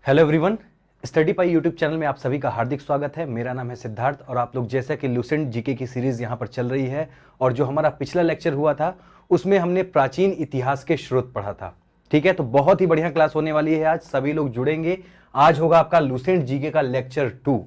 Hello everyone, study पाई YouTube channel में आप सभी का हार्दिक स्वागत है। मेरा नाम है सिद्धार्थ और आप लोग जैसा कि लूसेंट जीके की सीरीज यहाँ पर चल रही है और जो हमारा पिछला लेक्चर हुआ था उसमें हमने प्राचीन इतिहास के स्रोत पढ़ा था। ठीक है, तो बहुत ही बढ़िया क्लास होने वाली है। आज सभी लोग जुड़ेंगे। आज होगा आपका लूसेंट जीके का लेक्चर 2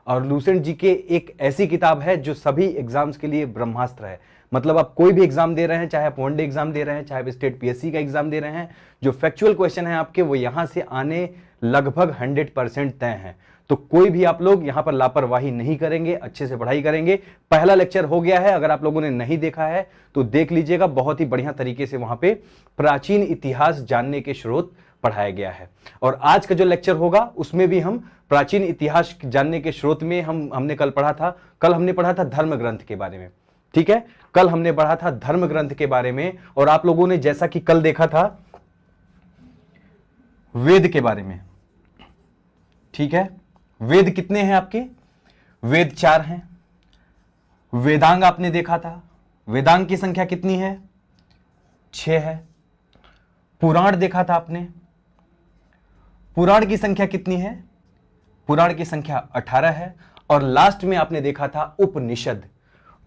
और लूसेंट जीके एक ऐसी किताब है जो सभी एग्जाम्स के लिए ब्रह्मास्त्र है। मतलब आप कोई भी एग्जाम दे रहे हैं, चाहे आप वनडे एग्जाम दे रहे हैं, चाहे आप स्टेट पीएससी का एग्जाम दे रहे हैं, जो फैक्चुअल क्वेश्चन है आपके वो यहां से आने लगभग 100% तय हैं। तो कोई भी आप लोग यहां पर लापरवाही नहीं करेंगे, अच्छे से पढ़ाई करेंगे। पहला लेक्चर हो गया है, अगर आप लोगों ने नहीं देखा है तो देख लीजिएगा। बहुत ही बढ़िया तरीके से वहां पे प्राचीन इतिहास जानने के स्रोत पढ़ाया गया है। और आज का जो लेक्चर होगा उसमें भी हम प्राचीन इतिहास जानने के स्रोत में हमने कल हमने पढ़ा था धर्म ग्रंथ के बारे में। ठीक है, कल हमने पढ़ा था धर्म ग्रंथ के बारे में और आप लोगों ने जैसा कि कल देखा था वेद के बारे में। ठीक है, वेद कितने हैं आपके? वेद 4 हैं। वेदांग आपने देखा था, वेदांग की संख्या कितनी है? 6 है। पुराण देखा था आपने, पुराण की संख्या कितनी है? पुराण की संख्या 18 है। और लास्ट में आपने देखा था उपनिषद।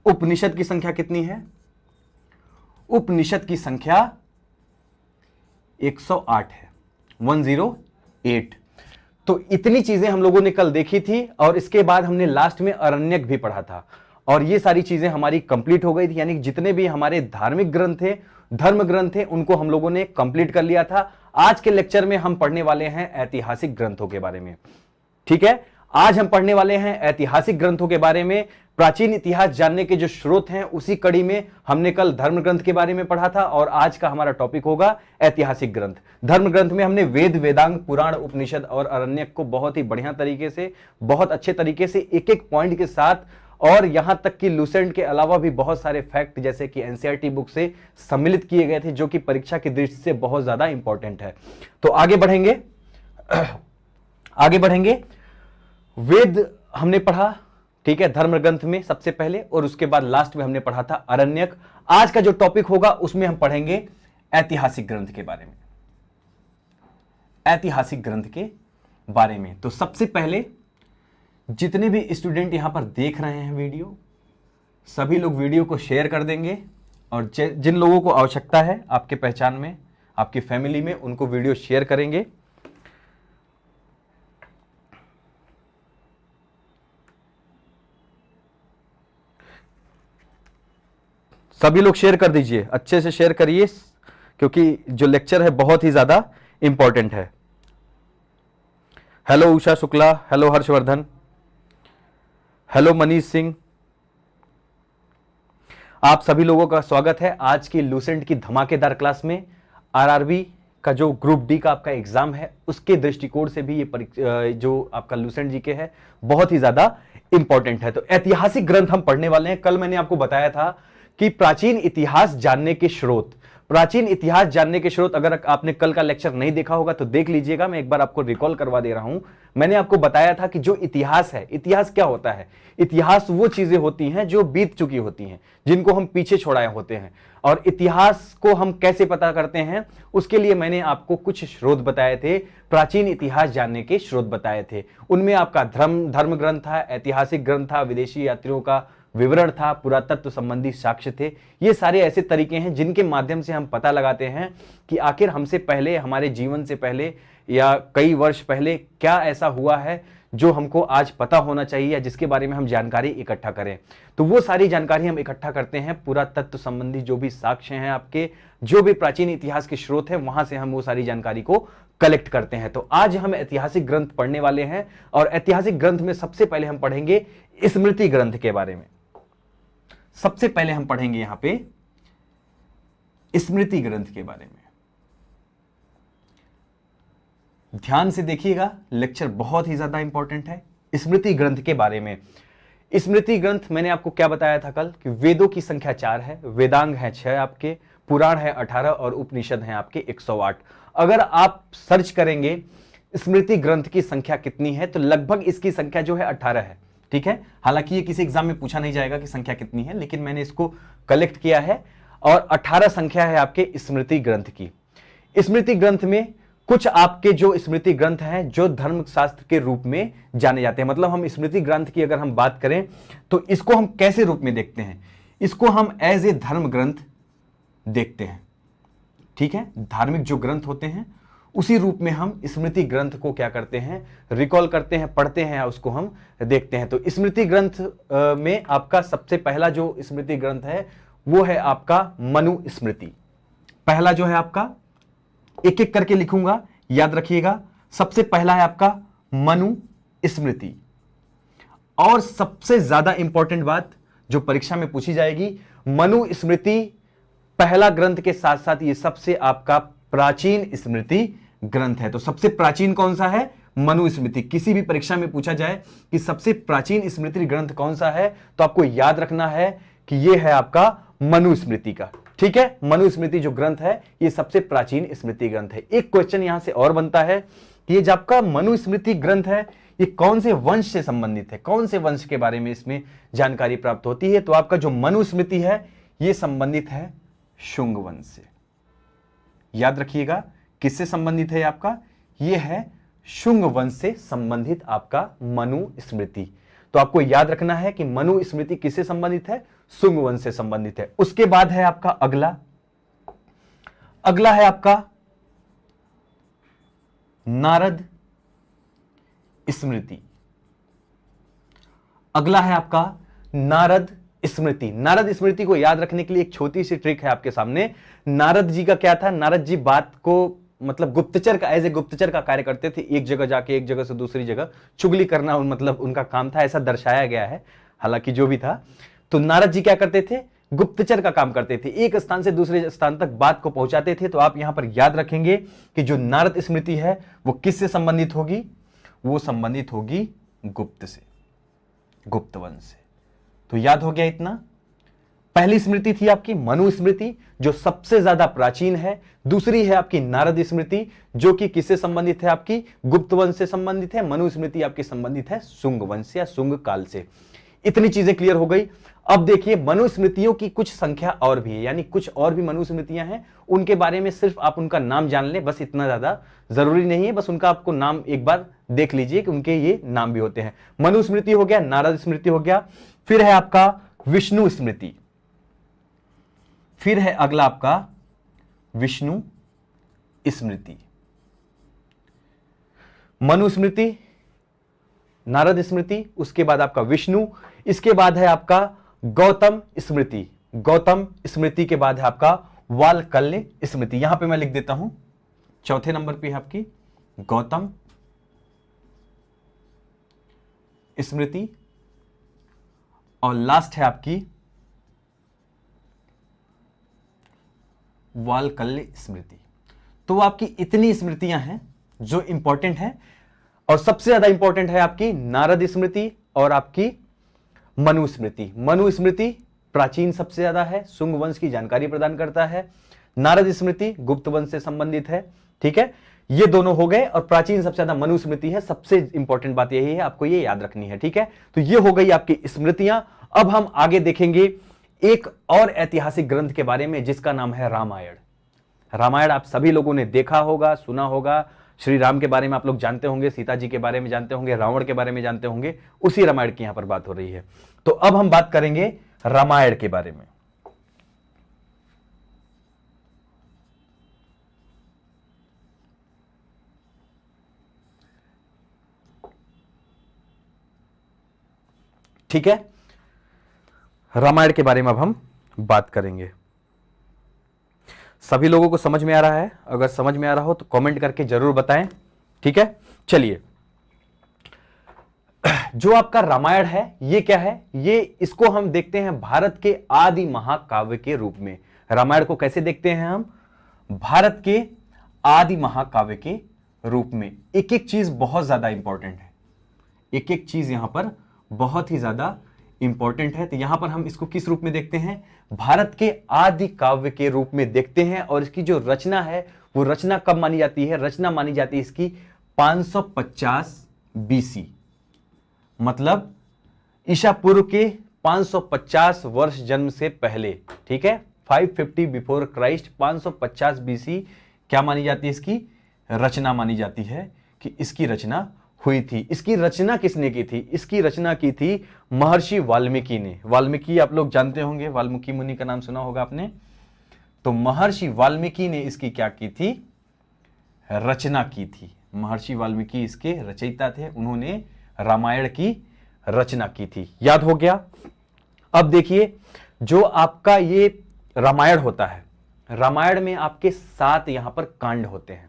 उपनिषद की संख्या कितनी है? उपनिषद की संख्या 108 है, 108। तो इतनी चीजें हम लोगों ने कल देखी थी और इसके बाद हमने लास्ट में अरण्यक भी पढ़ा था और ये सारी चीजें हमारी कंप्लीट हो गई थी। यानी जितने भी हमारे धार्मिक ग्रंथ थे, धर्म ग्रंथ थे, उनको हम लोगों ने कंप्लीट कर लिया था। आज के लेक्चर में हम पढ़ने वाले हैं ऐतिहासिक ग्रंथों के बारे में। ठीक है, आज हम पढ़ने वाले हैं ऐतिहासिक ग्रंथों के बारे में। प्राचीन इतिहास जानने के जो स्रोत हैं उसी कड़ी में हमने कल धर्म ग्रंथ के बारे में पढ़ा था और आज का हमारा टॉपिक होगा ऐतिहासिक ग्रंथ। धर्म ग्रंथ में हमने वेद, वेदांग, पुराण, उपनिषद और अरण्यक को बहुत ही बढ़िया तरीके से, बहुत अच्छे तरीके से एक एक पॉइंट के साथ और यहां तक कि लूसेंट के अलावा भी बहुत सारे फैक्ट जैसे कि एनसीईआरटी बुक से सम्मिलित किए गए थे जो कि परीक्षा की दृष्टि से बहुत ज्यादा इंपॉर्टेंट है। तो आगे बढ़ेंगे, आगे बढ़ेंगे। वेद हमने पढ़ा, ठीक है, धर्म ग्रंथ में सबसे पहले और उसके बाद लास्ट में हमने पढ़ा था अरण्यक। आज का जो टॉपिक होगा उसमें हम पढ़ेंगे ऐतिहासिक ग्रंथ के बारे में, ऐतिहासिक ग्रंथ के बारे में। तो सबसे पहले जितने भी स्टूडेंट यहां पर देख रहे हैं वीडियो, सभी लोग वीडियो को शेयर कर देंगे और जिन लोगों को आवश्यकता है आपके पहचान में, आपकी फैमिली में, उनको वीडियो शेयर करेंगे। सभी लोग शेयर कर दीजिए, अच्छे से शेयर करिए क्योंकि जो लेक्चर है बहुत ही ज्यादा इंपॉर्टेंट है। Hello Usha Shukla, hello Harshvardhan, hello Manish Singh, आप सभी लोगों का स्वागत है आज की लूसेंट की धमाकेदार क्लास में। आरआरबी का जो ग्रुप डी का आपका एग्जाम है उसके दृष्टिकोण से भी ये जो आपका लूसेंट जीके है बहुत ही ज्यादा इंपॉर्टेंट है। तो ऐतिहासिक ग्रंथ हम पढ़ने वाले हैं। कल मैंने आपको बताया था कि प्राचीन इतिहास जानने के स्रोत, प्राचीन इतिहास जानने के स्रोत, अगर आपने कल का लेक्चर नहीं देखा होगा तो देख लीजिएगा। मैं एक बार आपको रिकॉल करवा दे रहा हूं। मैंने आपको बताया था कि जो इतिहास है, इतिहास क्या होता है? इतिहास वो चीजें होती हैं जो बीत चुकी होती हैं, जिनको हम पीछे छोड़ाए होते हैं। और इतिहास को हम कैसे पता करते हैं उसके लिए मैंने आपको कुछ स्रोत बताए थे, प्राचीन इतिहास जानने के स्रोत बताए थे। उनमें आपका धर्म ग्रंथ था, ऐतिहासिक ग्रंथ था, विदेशी यात्रियों का विवरण था, पुरातत्व संबंधी साक्ष्य थे। ये सारे ऐसे तरीके हैं जिनके माध्यम से हम पता लगाते हैं कि आखिर हमसे पहले, हमारे जीवन से पहले या कई वर्ष पहले क्या ऐसा हुआ है जो हमको आज पता होना चाहिए या जिसके बारे में हम जानकारी इकट्ठा करें। तो वो सारी जानकारी हम इकट्ठा करते हैं, पुरातत्व संबंधी जो भी साक्ष्य हैं आपके, जो भी प्राचीन इतिहास के स्रोत हैं, वहां से हम वो सारी जानकारी को कलेक्ट करते हैं। तो आज हम ऐतिहासिक ग्रंथ पढ़ने वाले हैं और ऐतिहासिक ग्रंथ में सबसे पहले हम पढ़ेंगे स्मृति ग्रंथ के बारे में। सबसे पहले हम पढ़ेंगे यहां पे स्मृति ग्रंथ के बारे में। ध्यान से देखिएगा, लेक्चर बहुत ही ज्यादा इंपॉर्टेंट है। स्मृति ग्रंथ के बारे में, स्मृति ग्रंथ मैंने आपको क्या बताया था कल कि वेदों की संख्या 4 है, वेदांग है 6 आपके, पुराण है 18 और उपनिषद हैं आपके 108। अगर आप सर्च करेंगे स्मृति ग्रंथ की संख्या कितनी है तो लगभग इसकी संख्या जो है 18 है। ठीक है, हालांकि ये किसी एग्जाम में पूछा नहीं जाएगा कि संख्या कितनी है, लेकिन मैंने इसको कलेक्ट किया है और 18 संख्या है आपके स्मृति ग्रंथ की। स्मृति ग्रंथ में कुछ आपके जो स्मृति ग्रंथ हैं जो धर्मशास्त्र के रूप में जाने जाते हैं। मतलब हम स्मृति ग्रंथ की अगर हम बात करें तो इसको हम कैसे रूप में देखते हैं, इसको हम एज ए धर्म ग्रंथ देखते हैं। ठीक है, धार्मिक जो ग्रंथ होते हैं उसी रूप में हम स्मृति ग्रंथ को क्या करते हैं, रिकॉल करते हैं, पढ़ते हैं, उसको हम देखते हैं। तो स्मृति ग्रंथ में आपका सबसे पहला जो स्मृति ग्रंथ है वो है आपका मनु स्मृति। पहला जो है आपका, एक एक करके लिखूंगा, याद रखिएगा। सबसे पहला है आपका मनु स्मृति। और सबसे ज्यादा इंपॉर्टेंट बात जो परीक्षा में पूछी जाएगी, मनु स्मृति पहला ग्रंथ के साथ साथ ये सबसे आपका प्राचीन स्मृति ग्रंथ है। तो सबसे प्राचीन कौन सा है, मनु स्मृति। किसी भी परीक्षा में पूछा जाए कि सबसे प्राचीन स्मृति ग्रंथ कौन सा है तो आपको याद रखना है कि यह है आपका मनु स्मृति का। ठीक है, मनु स्मृति जो ग्रंथ है ये सबसे प्राचीन स्मृति ग्रंथ है। एक क्वेश्चन यहां से और बनता है कि ये जो आपका मनु स्मृति ग्रंथ है ये कौन से वंश से संबंधित है, कौन से वंश के बारे में इसमें जानकारी प्राप्त होती है। तो आपका जो मनु स्मृति है ये संबंधित है शुंग वंश से। याद रखिएगा किससे संबंधित है आपका, ये है शुंग वंश से संबंधित आपका मनु स्मृति। तो आपको याद रखना है कि मनु स्मृति किससे संबंधित है, शुंग वंश से संबंधित है। उसके बाद है आपका अगला है आपका नारद स्मृति। अगला है आपका नारद स्मृति। नारद स्मृति को याद रखने के लिए एक छोटी सी ट्रिक है आपके सामने। नारद जी का क्या था, नारद जी बात को मतलब गुप्तचर का, एज ए गुप्तचर का कार्य करते थे। एक जगह जाके एक जगह से दूसरी जगह चुगली करना मतलब उनका काम था, ऐसा दर्शाया गया है। हालांकि जो भी था, तो नारद जी क्या करते थे, गुप्तचर का काम करते थे, एक स्थान से दूसरे स्थान तक बात को पहुंचाते थे। तो आप यहां पर याद रखेंगे कि जो नारद स्मृति है वो किससे संबंधित होगी, वो संबंधित होगी गुप्त से, गुप्त वंश से। तो याद हो गया इतना। पहली स्मृति थी आपकी मनु स्मृति जो सबसे ज्यादा प्राचीन है। दूसरी है आपकी नारद स्मृति जो कि किससे संबंधित है, आपकी गुप्त वंश से संबंधित है। मनु स्मृति आपकी संबंधित है शुंग वंश या शुंग काल से। इतनी चीजें क्लियर हो गई। अब देखिए मनु स्मृतियों की कुछ संख्या और भी है, यानी कुछ और भी मनु स्मृतियां हैं, उनके बारे में सिर्फ आप उनका नाम जान लें, बस इतना ज्यादा जरूरी नहीं है। बस उनका आपको नाम एक बार देख लीजिए कि उनके ये नाम भी होते हैं। मनु स्मृति हो गया, नारद स्मृति हो गया, फिर है आपका विष्णु स्मृति, फिर है अगला आपका विष्णु स्मृति। मनु स्मृति, नारद स्मृति, उसके बाद आपका विष्णु, इसके बाद है आपका गौतम स्मृति। गौतम स्मृति के बाद है आपका वालकल्य स्मृति। यहां पे मैं लिख देता हूं, चौथे नंबर पे है आपकी गौतम स्मृति और लास्ट है आपकी वालकल्य स्मृति। तो आपकी इतनी स्मृतियां हैं जो इंपॉर्टेंट हैं, और सबसे ज्यादा इंपॉर्टेंट है आपकी नारद स्मृति और आपकी मनु स्मृति। मनु स्मृति प्राचीन सबसे ज्यादा है, शुंग वंश की जानकारी प्रदान करता है। नारद स्मृति गुप्त वंश से संबंधित है। ठीक है, ये दोनों हो गए, और प्राचीन सबसे ज्यादा मनु स्मृति है। सबसे इंपॉर्टेंट बात यही है, आपको ये याद रखनी है। ठीक है, तो ये हो गई आपकी स्मृतियां। अब हम आगे देखेंगे एक और ऐतिहासिक ग्रंथ के बारे में जिसका नाम है रामायण। रामायण आप सभी लोगों ने देखा होगा, सुना होगा। श्री राम के बारे में आप लोग जानते होंगे, सीता जी के बारे में जानते होंगे, रावण के बारे में जानते होंगे। उसी रामायण की यहां पर बात हो रही है। तो अब हम बात करेंगे रामायण के बारे में। ठीक है, रामायण के बारे में अब हम बात करेंगे। सभी लोगों को समझ में आ रहा है? अगर समझ में आ रहा हो तो कमेंट करके जरूर बताएं। ठीक है, चलिए, जो आपका रामायण है ये क्या है, ये इसको हम देखते हैं भारत के आदि महाकाव्य के रूप में। रामायण को कैसे देखते हैं हम, भारत के आदि महाकाव्य के रूप में। एक एक चीज बहुत ज्यादा इंपॉर्टेंट है, एक एक चीज यहां पर बहुत ही ज्यादा इंपॉर्टेंट है। तो यहां पर हम इसको किस रूप में देखते हैं, भारत के आदि काव्य के रूप में देखते हैं। और इसकी जो रचना है वो रचना कब मानी जाती है, रचना मानी जाती है इसकी 550 बीसी, मतलब ईसा पूर्व के 550 वर्ष जन्म से पहले। ठीक है, 550 बिफोर क्राइस्ट, 550 बीसी क्या मानी जाती है इसकी रचना मानी जाती है कि इसकी रचना हुई थी। इसकी रचना किसने की थी? इसकी रचना की थी महर्षि वाल्मीकि ने। वाल्मीकि आप लोग जानते होंगे, वाल्मीकि मुनि का नाम सुना होगा आपने। तो महर्षि वाल्मीकि ने इसकी क्या की थी? रचना की थी। महर्षि वाल्मीकि इसके रचयिता थे, उन्होंने रामायण की रचना की थी। याद हो गया? अब देखिए, जो आपका ये रामायण होता है, रामायण में आपके 7 यहां पर कांड होते हैं।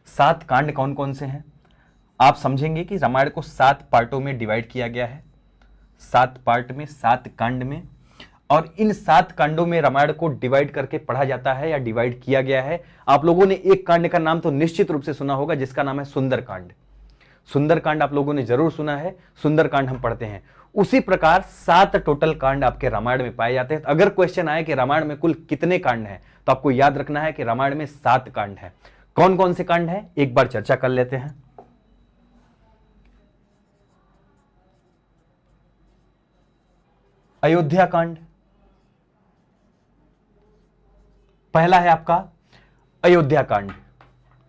7 कांड कौन कौन से हैं? आप समझेंगे कि रामायण को 7 पार्टों में डिवाइड किया गया है, 7 पार्ट में, 7 कांड में। और इन 7 कांडों में रामायण को डिवाइड करके पढ़ा जाता है या डिवाइड किया गया है। आप लोगों ने एक कांड का नाम तो निश्चित रूप से सुना होगा, जिसका नाम है सुंदरकांड। सुंदरकांड आप लोगों ने जरूर सुना है, सुंदरकांड हम पढ़ते हैं। उसी प्रकार 7 टोटल कांड आपके रामायण में पाए जाते हैं। अगर क्वेश्चन आए कि रामायण में कुल कितने कांड हैं, तो आपको याद रखना है कि रामायण में 7 कांड हैं। कौन कौन से कांड हैं, एक बार चर्चा कर लेते हैं। अयोध्या कांड पहला है आपका, अयोध्या कांड।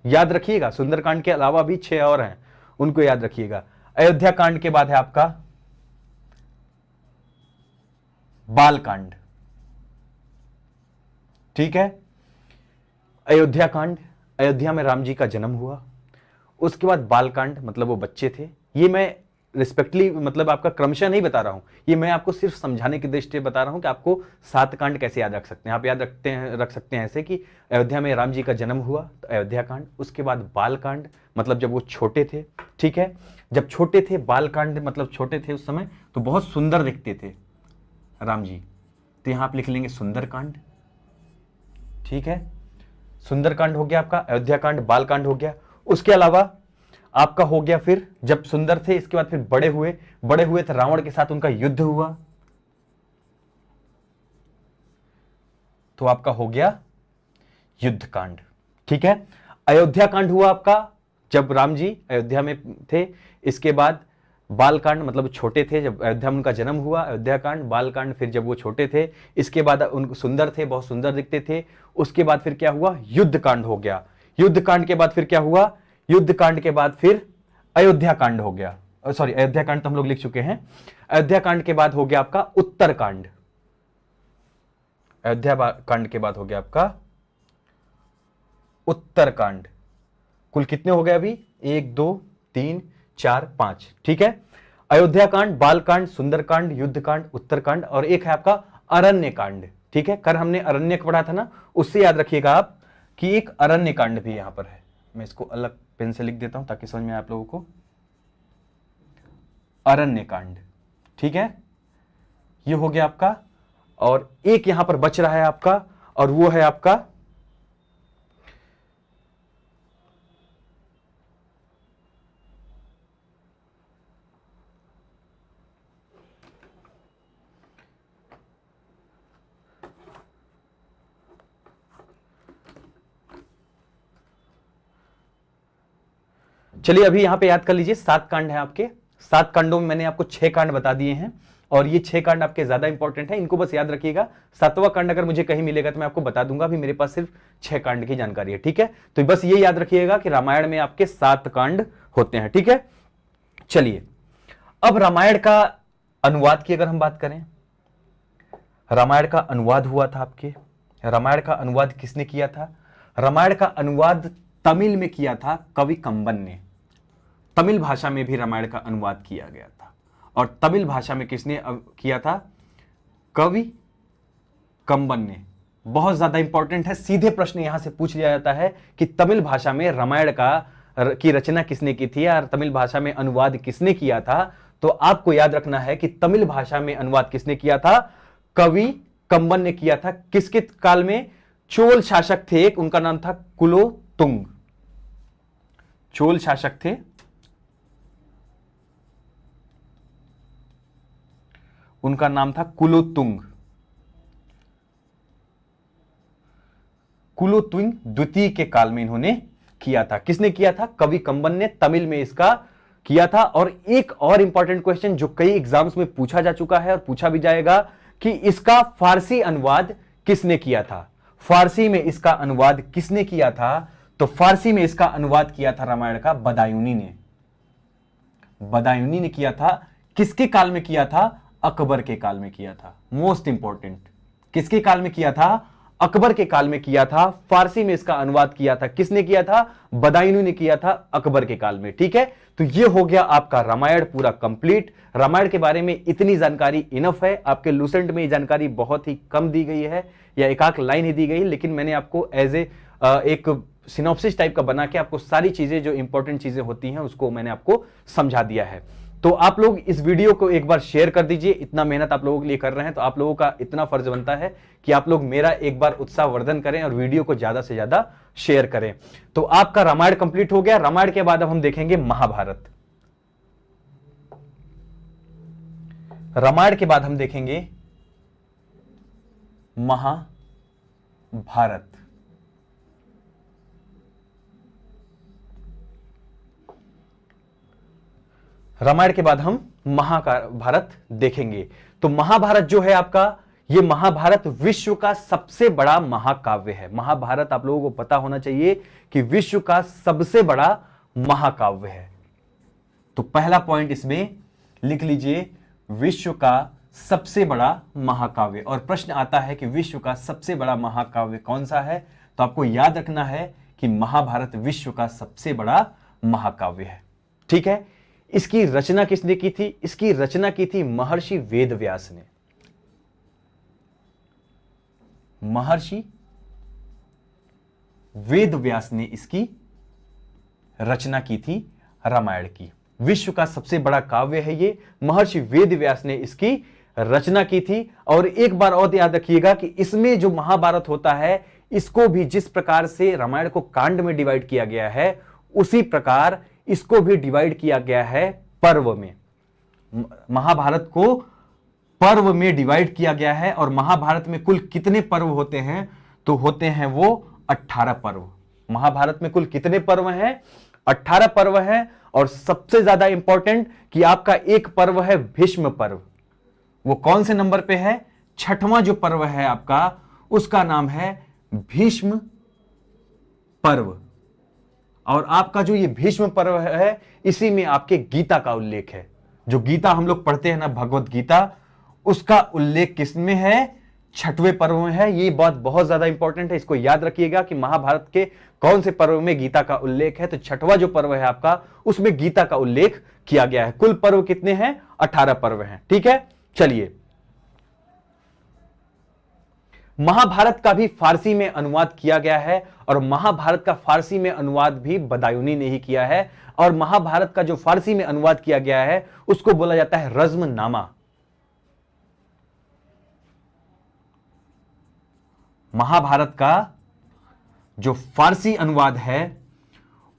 याद रखिएगा, सुंदरकांड के अलावा भी 6 और हैं, उनको याद रखिएगा। अयोध्या कांड के बाद है आपका बालकांड। ठीक है, अयोध्या कांड, अयोध्या में राम जी का जन्म हुआ। उसके बाद बालकांड, मतलब वो बच्चे थे। ये मैं रिस्पेक्टली, मतलब आपका क्रमशः नहीं बता रहा हूं, ये मैं आपको सिर्फ समझाने की दृष्टि से बता रहा हूं कि आपको 7 कांड कैसे याद रख सकते हैं। आप याद रख सकते हैं ऐसे कि अयोध्या में राम जी का जन्म हुआ तो अयोध्या कांड। उसके बाद बालकांड, मतलब जब वो छोटे थे। ठीक है, जब छोटे थे, बालकांड मतलब छोटे थे उस समय, तो बहुत सुंदर दिखते थे राम जी, तो यहां आप लिख लेंगे सुंदरकांड। ठीक है, सुंदरकांड हो गया आपका, अयोध्या कांड, बालकांड हो गया। उसके अलावा आपका हो गया फिर जब सुंदर थे, इसके बाद फिर बड़े हुए तो रावण के साथ उनका युद्ध हुआ, तो आपका हो गया युद्ध कांड। ठीक है, अयोध्या कांड हुआ आपका जब राम जी अयोध्या में थे। इसके बाद बालकांड, मतलब छोटे थे जब अयोध्या में उनका जन्म हुआ, अयोध्या कांड। बालकांड फिर जब वो छोटे थे। इसके बाद उन सुंदर थे, बहुत सुंदर दिखते थे। उसके बाद फिर क्या हुआ? युद्ध कांड हो गया। युद्ध कांड के बाद फिर क्या हुआ? युद्ध कांड के बाद फिर अयोध्या कांड हो गया। सॉरी, अयोध्या कांड तो हम लोग लिख चुके हैं। अयोध्या कांड के बाद हो गया आपका उत्तरकांड। अयोध्या कांड के बाद हो गया आपका उत्तरकांड। कुल कितने हो गए अभी? 1 2 3 4 5। ठीक है, अयोध्या कांड, बालकांड, सुंदरकांड, युद्धकांड, उत्तरकांड, और एक है आपका अरण्य कांड। ठीक है, कर हमने अरण्य पढ़ा था ना, उससे याद रखिएगा आप कि एक अरण्य कांड भी यहां पर है। मैं इसको अलग पेन से लिख देता हूं ताकि समझ में आए आप लोगों को। अरण्य कांड। ठीक है, ये हो गया आपका। और एक यहां पर बच रहा है आपका, और वो है आपका चलिए अभी यहां पे याद कर लीजिए, 7 कांड है आपके। 7 कांडों में मैंने आपको 6 कांड बता दिए हैं, और ये 6 कांड आपके ज्यादा इंपॉर्टेंट है, इनको बस याद रखिएगा। 7वां कांड अगर मुझे कहीं मिलेगा तो मैं आपको बता दूंगा, अभी मेरे पास सिर्फ 6 कांड की जानकारी है। ठीक है, तो बस ये याद रखिएगा कि रामायण में आपके 7 कांड होते हैं। ठीक है, चलिए अब रामायण का अनुवाद की अगर हम बात करें, रामायण का अनुवाद हुआ था आपके। रामायण का अनुवाद किसने किया था? रामायण का अनुवाद तमिल में किया था कवि कंबन ने। तमिल भाषा में भी रामायण का अनुवाद किया गया था, और तमिल भाषा में किसने किया था? कवि कंबन ने। बहुत ज्यादा इंपॉर्टेंट है, सीधे प्रश्न यहां से पूछ लिया जाता है कि तमिल भाषा में रामायण की रचना किसने की थी और तमिल भाषा में अनुवाद किसने किया था। तो आपको याद रखना है कि तमिल भाषा में अनुवाद किसने किया था? कवि कंबन ने किया था। किसके काल में? चोल शासक थे एक, उनका नाम था कुलोतुंग। चोल शासक थे, उनका नाम था कुलोतुंग। कुलोतुंग द्वितीय के काल में इन्होंने किया था। किसने किया था? कवि कंबन ने तमिल में इसका किया था। और एक और इंपॉर्टेंट क्वेश्चन जो कई एग्जाम्स में पूछा जा चुका है और पूछा भी जाएगा कि इसका फारसी अनुवाद किसने किया था? फारसी में इसका अनुवाद किसने किया था? तो फारसी में इसका अनुवाद किया था रामायण का बदायूनी ने। बदायूनी ने किया था। किसके काल में किया था? अकबर के काल में किया था। मोस्ट इंपॉर्टेंट, किसके काल में किया था? अकबर के काल में किया था। फारसी में इसका अनुवाद किया था किसने किया था? बदायूनी ने किया था अकबर के काल में। ठीक है, तो ये हो गया आपका रामायण पूरा कंप्लीट। रामायण के बारे में इतनी जानकारी इनफ है। आपके लूसेंट में ये जानकारी बहुत ही कम दी गई है या एक आध लाइन ही दी गई, लेकिन मैंने आपको एज ए एक सिनॉप्सिस टाइप का बना के आपको सारी चीजें जो इंपॉर्टेंट चीजें होती हैं उसको मैंने आपको समझा दिया है। तो आप लोग इस वीडियो को एक बार शेयर कर दीजिए। इतना मेहनत आप लोगों के लिए कर रहे हैं तो आप लोगों का इतना फर्ज बनता है कि आप लोग मेरा एक बार उत्साहवर्धन करें और वीडियो को ज्यादा से ज्यादा शेयर करें। तो आपका रामायण कंप्लीट हो गया। रामायण के बाद अब हम देखेंगे महाभारत। रामायण के बाद हम देखेंगे महाभारत। रामायण के बाद हम महाभारत देखेंगे। तो महाभारत जो है आपका, ये महाभारत विश्व का सबसे बड़ा महाकाव्य है। महाभारत आप लोगों को पता होना चाहिए कि विश्व का सबसे बड़ा महाकाव्य है। तो पहला पॉइंट इसमें लिख लीजिए, विश्व का सबसे बड़ा महाकाव्य। और प्रश्न आता है कि विश्व का सबसे बड़ा महाकाव्य कौन सा है, तो आपको याद रखना है कि महाभारत विश्व का सबसे बड़ा महाकाव्य है। ठीक है, इसकी रचना किसने की थी? इसकी रचना की थी महर्षि वेदव्यास ने। महर्षि वेदव्यास ने इसकी रचना की थी रामायण की। विश्व का सबसे बड़ा काव्य है ये, महर्षि वेदव्यास ने इसकी रचना की थी। और एक बार और याद रखिएगा कि इसमें जो महाभारत होता है, इसको भी जिस प्रकार से रामायण को कांड में डिवाइड किया गया है, उसी प्रकार इसको भी डिवाइड किया गया है पर्व में। महाभारत को पर्व में डिवाइड किया गया है। और महाभारत में कुल कितने पर्व होते हैं? तो होते हैं वो 18 पर्व। महाभारत में कुल कितने पर्व हैं? 18 पर्व हैं। और सबसे ज्यादा इंपॉर्टेंट कि आपका एक पर्व है भीष्म पर्व। वो कौन से नंबर पे है? 6वां जो पर्व है आपका, उसका नाम है भीष्म पर्व। और आपका जो ये भीष्म पर्व है, इसी में आपके गीता का उल्लेख है। जो गीता हम लोग पढ़ते हैं ना, भगवत गीता, उसका उल्लेख किसमें है? 6वें पर्व में है। ये बात बहुत ज्यादा इंपॉर्टेंट है, इसको याद रखिएगा कि महाभारत के कौन से पर्व में गीता का उल्लेख है। तो 6वां जो पर्व है आपका, उसमें गीता का उल्लेख किया गया है। कुल पर्व कितने हैं? 18 पर्व हैं। ठीक है, चलिए। महाभारत का भी फारसी में अनुवाद किया गया है। और महाभारत का फारसी में अनुवाद भी बदायूनी ने ही किया है। और महाभारत का जो फारसी में अनुवाद किया गया है, उसको बोला जाता है रज़्मनामा। महाभारत का जो फारसी अनुवाद है,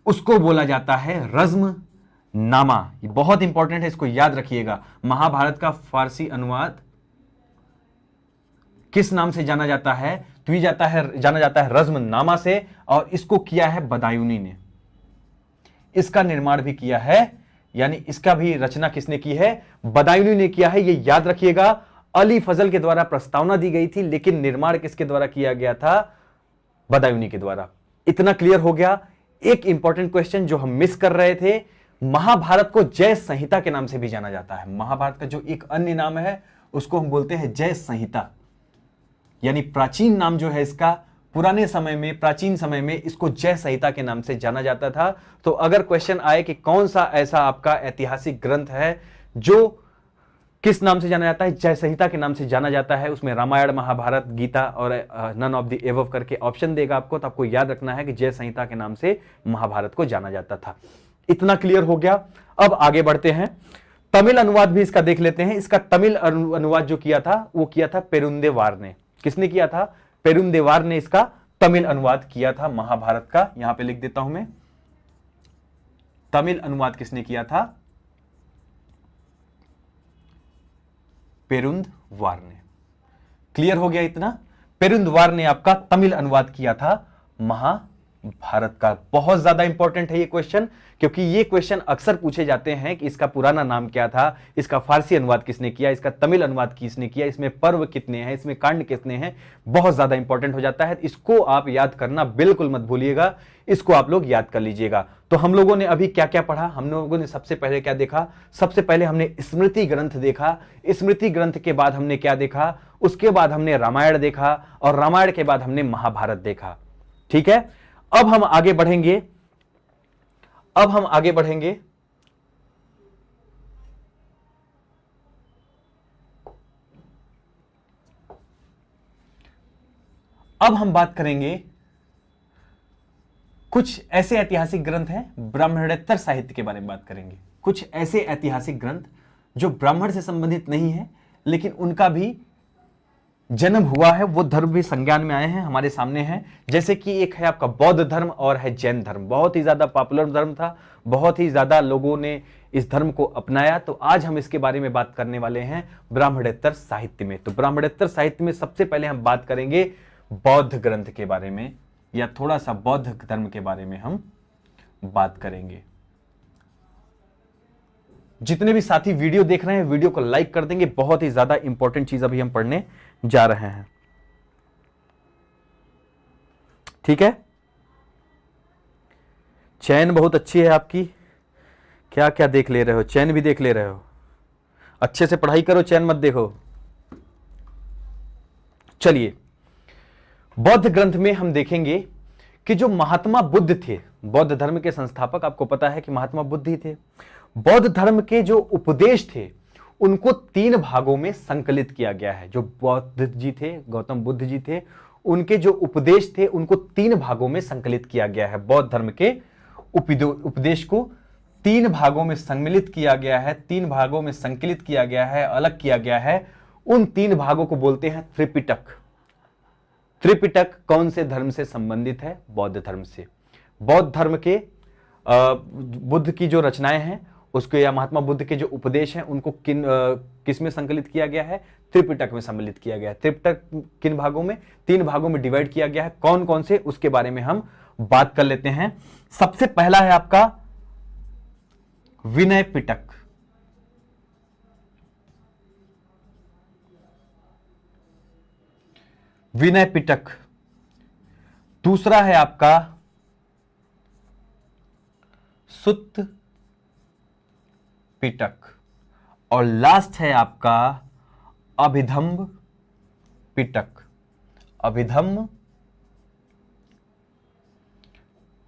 उसको बोला जाता है रज़्मनामा। ये बहुत इंपॉर्टेंट है, इसको याद रखिएगा। महाभारत का फारसी अनुवाद किस नाम से जाना जाता है? तो ये जाना जाता है रज़्मनामा से। और इसको किया है बदायूनी ने। इसका निर्माण भी किया है, यानी इसका भी रचना किसने की है? बदायूनी ने किया है। ये याद रखिएगा। अली फजल के द्वारा प्रस्तावना दी गई थी, लेकिन निर्माण किसके द्वारा किया गया था? बदायूनी के द्वारा। इतना क्लियर हो गया। एक इंपॉर्टेंट क्वेश्चन जो हम मिस कर रहे थे, महाभारत को जय संहिता के नाम से भी जाना जाता है। महाभारत का जो एक अन्य नाम है, उसको हम बोलते हैं जय संहिता। यानी प्राचीन नाम जो है इसका, पुराने समय में, प्राचीन समय में इसको जय संहिता के नाम से जाना जाता था। तो अगर क्वेश्चन आए कि कौन सा ऐसा आपका ऐतिहासिक ग्रंथ है जो किस नाम से जाना जाता है? जय संहिता के नाम से जाना जाता है। उसमें रामायण, महाभारत, गीता और नन ऑफ द एबव करके ऑप्शन देगा आपको। तो आपको याद रखना है कि जय संहिता के नाम से महाभारत को जाना जाता था। इतना क्लियर हो गया। अब आगे बढ़ते हैं। तमिल अनुवाद भी इसका देख लेते हैं। इसका तमिल अनुवाद जो किया था, वो किया था पेरुंदेवार ने। किसने किया था? पेरुंदेवार ने इसका तमिल अनुवाद किया था महाभारत का। यहां पे लिख देता हूं मैं, तमिल अनुवाद किसने किया था? पेरुंदवार ने। क्लियर हो गया इतना? पेरुंदवार ने आपका तमिल अनुवाद किया था महाभारत भारत का। बहुत ज्यादा इंपॉर्टेंट है ये क्वेश्चन, क्योंकि ये क्वेश्चन अक्सर पूछे जाते हैं कि इसका पुराना नाम क्या था, इसका फारसी अनुवाद किसने किया, इसका तमिल अनुवाद किसने किया, इसमें पर्व कितने हैं, इसमें कांड कितने हैं। बहुत ज्यादा इंपॉर्टेंट हो जाता है, इसको आप याद करना बिल्कुल मत भूलिएगा, इसको आप लोग याद कर लीजिएगा। तो हम लोगों ने अभी क्या क्या पढ़ा, हम लोगों ने सबसे पहले क्या देखा, सबसे पहले हमने स्मृति ग्रंथ देखा, स्मृति ग्रंथ के बाद हमने क्या देखा, उसके बाद हमने रामायण देखा, और रामायण के बाद हमने महाभारत देखा। ठीक है, अब हम आगे बढ़ेंगे, अब हम आगे बढ़ेंगे अब हम बात करेंगे कुछ ऐसे ऐतिहासिक ग्रंथ हैं, ब्राह्मणेतर साहित्य के बारे में बात करेंगे। कुछ ऐसे ऐतिहासिक ग्रंथ जो ब्राह्मण से संबंधित नहीं है, लेकिन उनका भी जन्म हुआ है, वो धर्म भी संज्ञान में आए हैं, हमारे सामने हैं। जैसे कि एक है आपका बौद्ध धर्म और है जैन धर्म। बहुत ही ज्यादा पॉपुलर धर्म था, बहुत ही ज्यादा लोगों ने इस धर्म को अपनाया। तो आज हम इसके बारे में बात करने वाले हैं ब्राह्मणेतर साहित्य में। तो ब्राह्मणेतर साहित्य में सबसे पहले हम बात करेंगे बौद्ध ग्रंथ के बारे में, या थोड़ा सा बौद्ध धर्म के बारे में हम बात करेंगे। जितने भी साथी वीडियो देख रहे हैं, वीडियो को लाइक कर देंगे। बहुत ही ज्यादा इंपॉर्टेंट चीज अभी हम पढ़ने जा रहे हैं। ठीक है, चैन बहुत अच्छी है आपकी, क्या क्या देख ले रहे हो, चैन भी देख ले रहे हो, अच्छे से पढ़ाई करो, चैन मत देखो। चलिए, बौद्ध ग्रंथ में हम देखेंगे कि जो महात्मा बुद्ध थे, बौद्ध धर्म के संस्थापक, आपको पता है कि महात्मा बुद्ध ही थे। बौद्ध धर्म के जो उपदेश थे उनको 3 भागों में संकलित किया गया है। जो बौद्ध जी थे, गौतम बुद्ध जी थे, उनके जो उपदेश थे उनको 3 भागों में संकलित किया गया है। बौद्ध धर्म के उपदेश को 3 भागों में सम्मिलित किया गया है, 3 भागों में संकलित किया गया है, अलग किया गया है। उन 3 भागों को बोलते हैं त्रिपिटक। त्रिपिटक कौन से धर्म से संबंधित है? बौद्ध धर्म से। बौद्ध धर्म के बुद्ध की जो रचनाएं हैं उसको, या महात्मा बुद्ध के जो उपदेश हैं उनको किस में संकलित किया गया है? त्रिपिटक में सम्मिलित किया गया है। त्रिपिटक किन भागों में? 3 भागों में डिवाइड किया गया है। कौन कौन से, उसके बारे में हम बात कर लेते हैं। सबसे पहला है आपका विनय पिटक। विनय पिटक। दूसरा है आपका सुत्त पिटक, और लास्ट है आपका अभिधम्म पिटक। अभिधम्म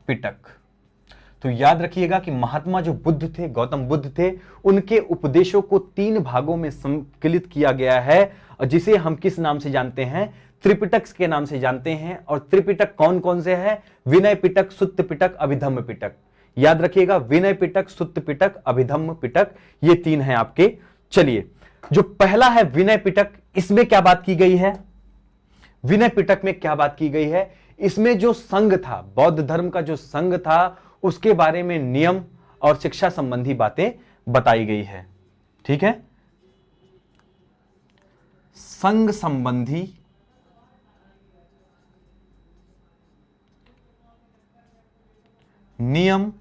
पिटक। तो याद रखिएगा कि महात्मा जो बुद्ध थे, गौतम बुद्ध थे, उनके उपदेशों को 3 भागों में संकलित किया गया है, जिसे हम किस नाम से जानते हैं? त्रिपिटक के नाम से जानते हैं। और त्रिपिटक कौन कौन से हैं? विनय पिटक, सुत्त पिटक, अभिधम्म पिटक। याद रखिएगा, विनय पिटक, सुत्त पिटक, अभिधम्म पिटक, ये 3 हैं आपके। चलिए, जो पहला है विनय पिटक, इसमें क्या बात की गई है? विनय पिटक में क्या बात की गई है? इसमें जो संघ था, बौद्ध धर्म का जो संघ था, उसके बारे में नियम और शिक्षा संबंधी बातें बताई गई है। ठीक है, संघ संबंधी नियम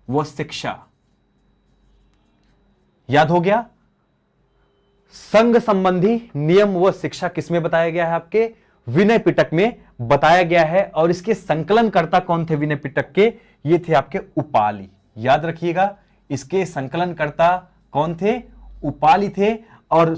व शिक्षा। याद हो गया? संघ संबंधी नियम व शिक्षा किसमें बताया गया है? आपके विनय पिटक में बताया गया है। और इसके संकलनकर्ता कौन थे विनय पिटक के? ये थे आपके उपाली। याद रखिएगा, इसके संकलनकर्ता कौन थे? उपाली थे। और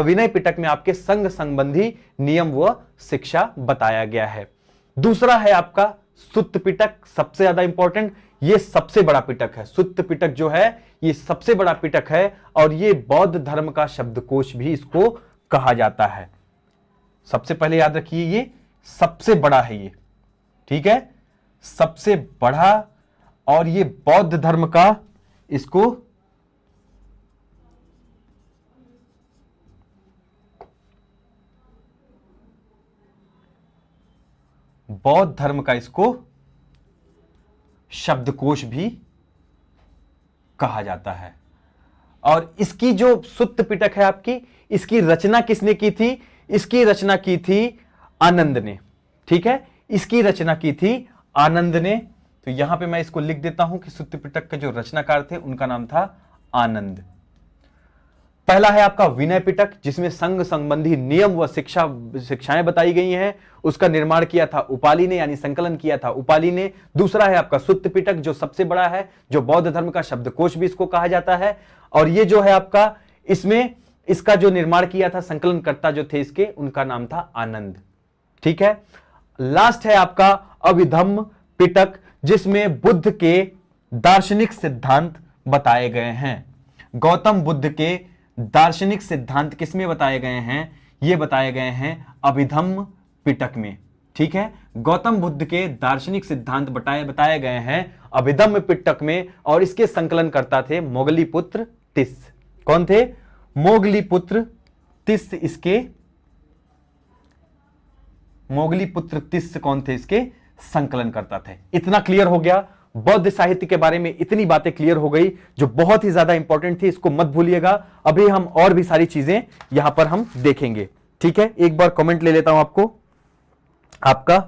विनय पिटक में आपके संघ संबंधी नियम व शिक्षा बताया गया है। दूसरा है आपका सुत्त पिटक, सबसे ज्यादा इंपॉर्टेंट, ये सबसे बड़ा पिटक है। सुत्त पिटक जो है ये सबसे बड़ा पिटक है, और ये बौद्ध धर्म का शब्दकोश भी इसको कहा जाता है। सबसे पहले याद रखिए, ये सबसे बड़ा है ये। ठीक है, सबसे बड़ा, और ये बौद्ध धर्म का इसको बौद्ध धर्म का इसको शब्दकोश भी कहा जाता है। और इसकी जो सुत्त पिटक है आपकी, इसकी रचना किसने की थी? इसकी रचना की थी आनंद ने। ठीक है, इसकी रचना की थी आनंद ने। तो यहां पे मैं इसको लिख देता हूं कि सुत्त पिटक के जो रचनाकार थे उनका नाम था आनंद। पहला है आपका विनय पिटक, जिसमें संघ संबंधी नियम व शिक्षाएं बताई गई हैं। उसका निर्माण किया था उपाली ने, यानी संकलन किया था उपाली ने। दूसरा है आपका सुत्त पिटक, जो सबसे बड़ा है, जो बौद्ध धर्म का शब्दकोश भी इसको कहा जाता है। और ये जो है आपका, इसमें इसका जो निर्माण किया था, संकलनकर्ता जो थे इसके, उनका नाम था आनंद। ठीक है। लास्ट है आपका अभिधम्म पिटक, जिसमें बुद्ध के दार्शनिक सिद्धांत बताए गए हैं। गौतम बुद्ध के दार्शनिक सिद्धांत किसमें बताए गए हैं? ये बताए गए हैं अभिधम्म पिटक में। ठीक है। गौतम बुद्ध के दार्शनिक सिद्धांत बताए गए हैं अभिधम्म पिटक में, और इसके संकलनकर्ता थे मोगलीपुत्र तिस्स। कौन थे? मोगलीपुत्र तिस्स। इसके मोगलीपुत्र तिस्स कौन थे? इसके संकलनकर्ता थे। इतना क्लियर हो गया। बौद्ध साहित्य के बारे में इतनी बातें क्लियर हो गई जो बहुत ही ज्यादा इंपॉर्टेंट थी, इसको मत भूलिएगा। अभी हम और भी सारी चीजें यहां पर हम देखेंगे। ठीक है। एक बार कमेंट ले लेता हूं आपका।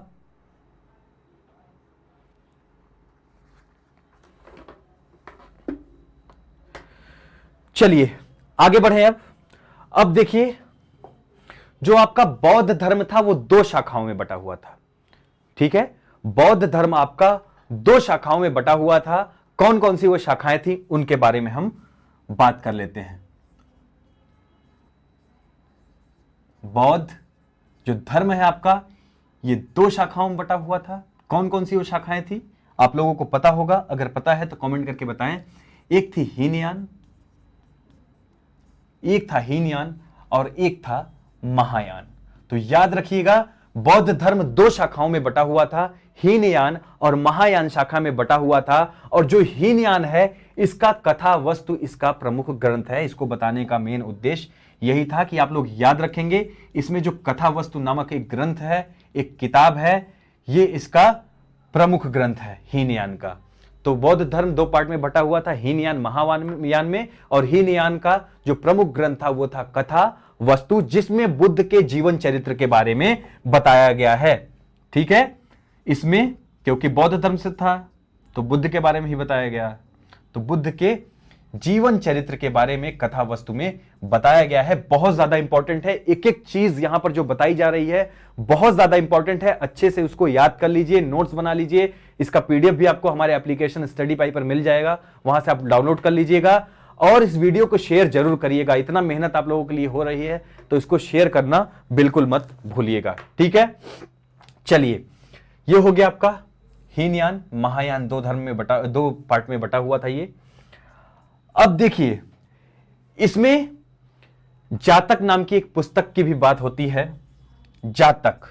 चलिए आगे बढ़े। अब देखिए, जो आपका बौद्ध धर्म था वो दो शाखाओं में बटा हुआ था। ठीक है। बौद्ध धर्म आपका दो शाखाओं में बटा हुआ था। कौन कौन सी वो शाखाएं थी उनके बारे में हम बात कर लेते हैं। बौद्ध जो धर्म है आपका, ये दो शाखाओं में बटा हुआ था। कौन कौन सी वो शाखाएं थी आप लोगों को पता होगा, अगर पता है तो कमेंट करके बताएं। एक थी हीनयान, एक था हीनयान और एक था महायान। तो याद रखिएगा, बौद्ध धर्म दो शाखाओं में बटा हुआ था, हीनयान और महायान शाखा में बटा हुआ था। और जो हीनयान है, इसका कथा वस्तु इसका प्रमुख ग्रंथ है। इसको बताने का मेन उद्देश्य यही था कि आप लोग याद रखेंगे, इसमें जो कथा वस्तु नामक एक ग्रंथ है, एक किताब है, ये इसका प्रमुख ग्रंथ है हीनयान का। तो बौद्ध धर्म दो पार्ट में बटा हुआ था, हीनयान महायान में। और हीनयान का जो प्रमुख ग्रंथ था वो था कथा वस्तु, जिसमें बुद्ध के जीवन चरित्र के बारे में बताया गया है। ठीक है। इसमें क्योंकि बौद्ध धर्म से था तो बुद्ध के बारे में ही बताया गया, तो बुद्ध के जीवन चरित्र के बारे में कथा वस्तु में बताया गया है। बहुत ज्यादा इंपॉर्टेंट है, एक एक चीज यहां पर जो बताई जा रही है बहुत ज्यादा इंपॉर्टेंट है। अच्छे से उसको याद कर लीजिए, नोट्स बना लीजिए। इसका पीडीएफ भी आपको हमारे एप्लीकेशन स्टडी पाई पर मिल जाएगा, वहां से आप डाउनलोड कर लीजिएगा। और इस वीडियो को शेयर जरूर करिएगा, इतना मेहनत आप लोगों के लिए हो रही है तो इसको शेयर करना बिल्कुल मत भूलिएगा। ठीक है। चलिए, ये हो गया आपका हीनयान महायान, दो पार्ट में बटा हुआ था ये। अब देखिए, इसमें जातक नाम की एक पुस्तक की भी बात होती है। जातक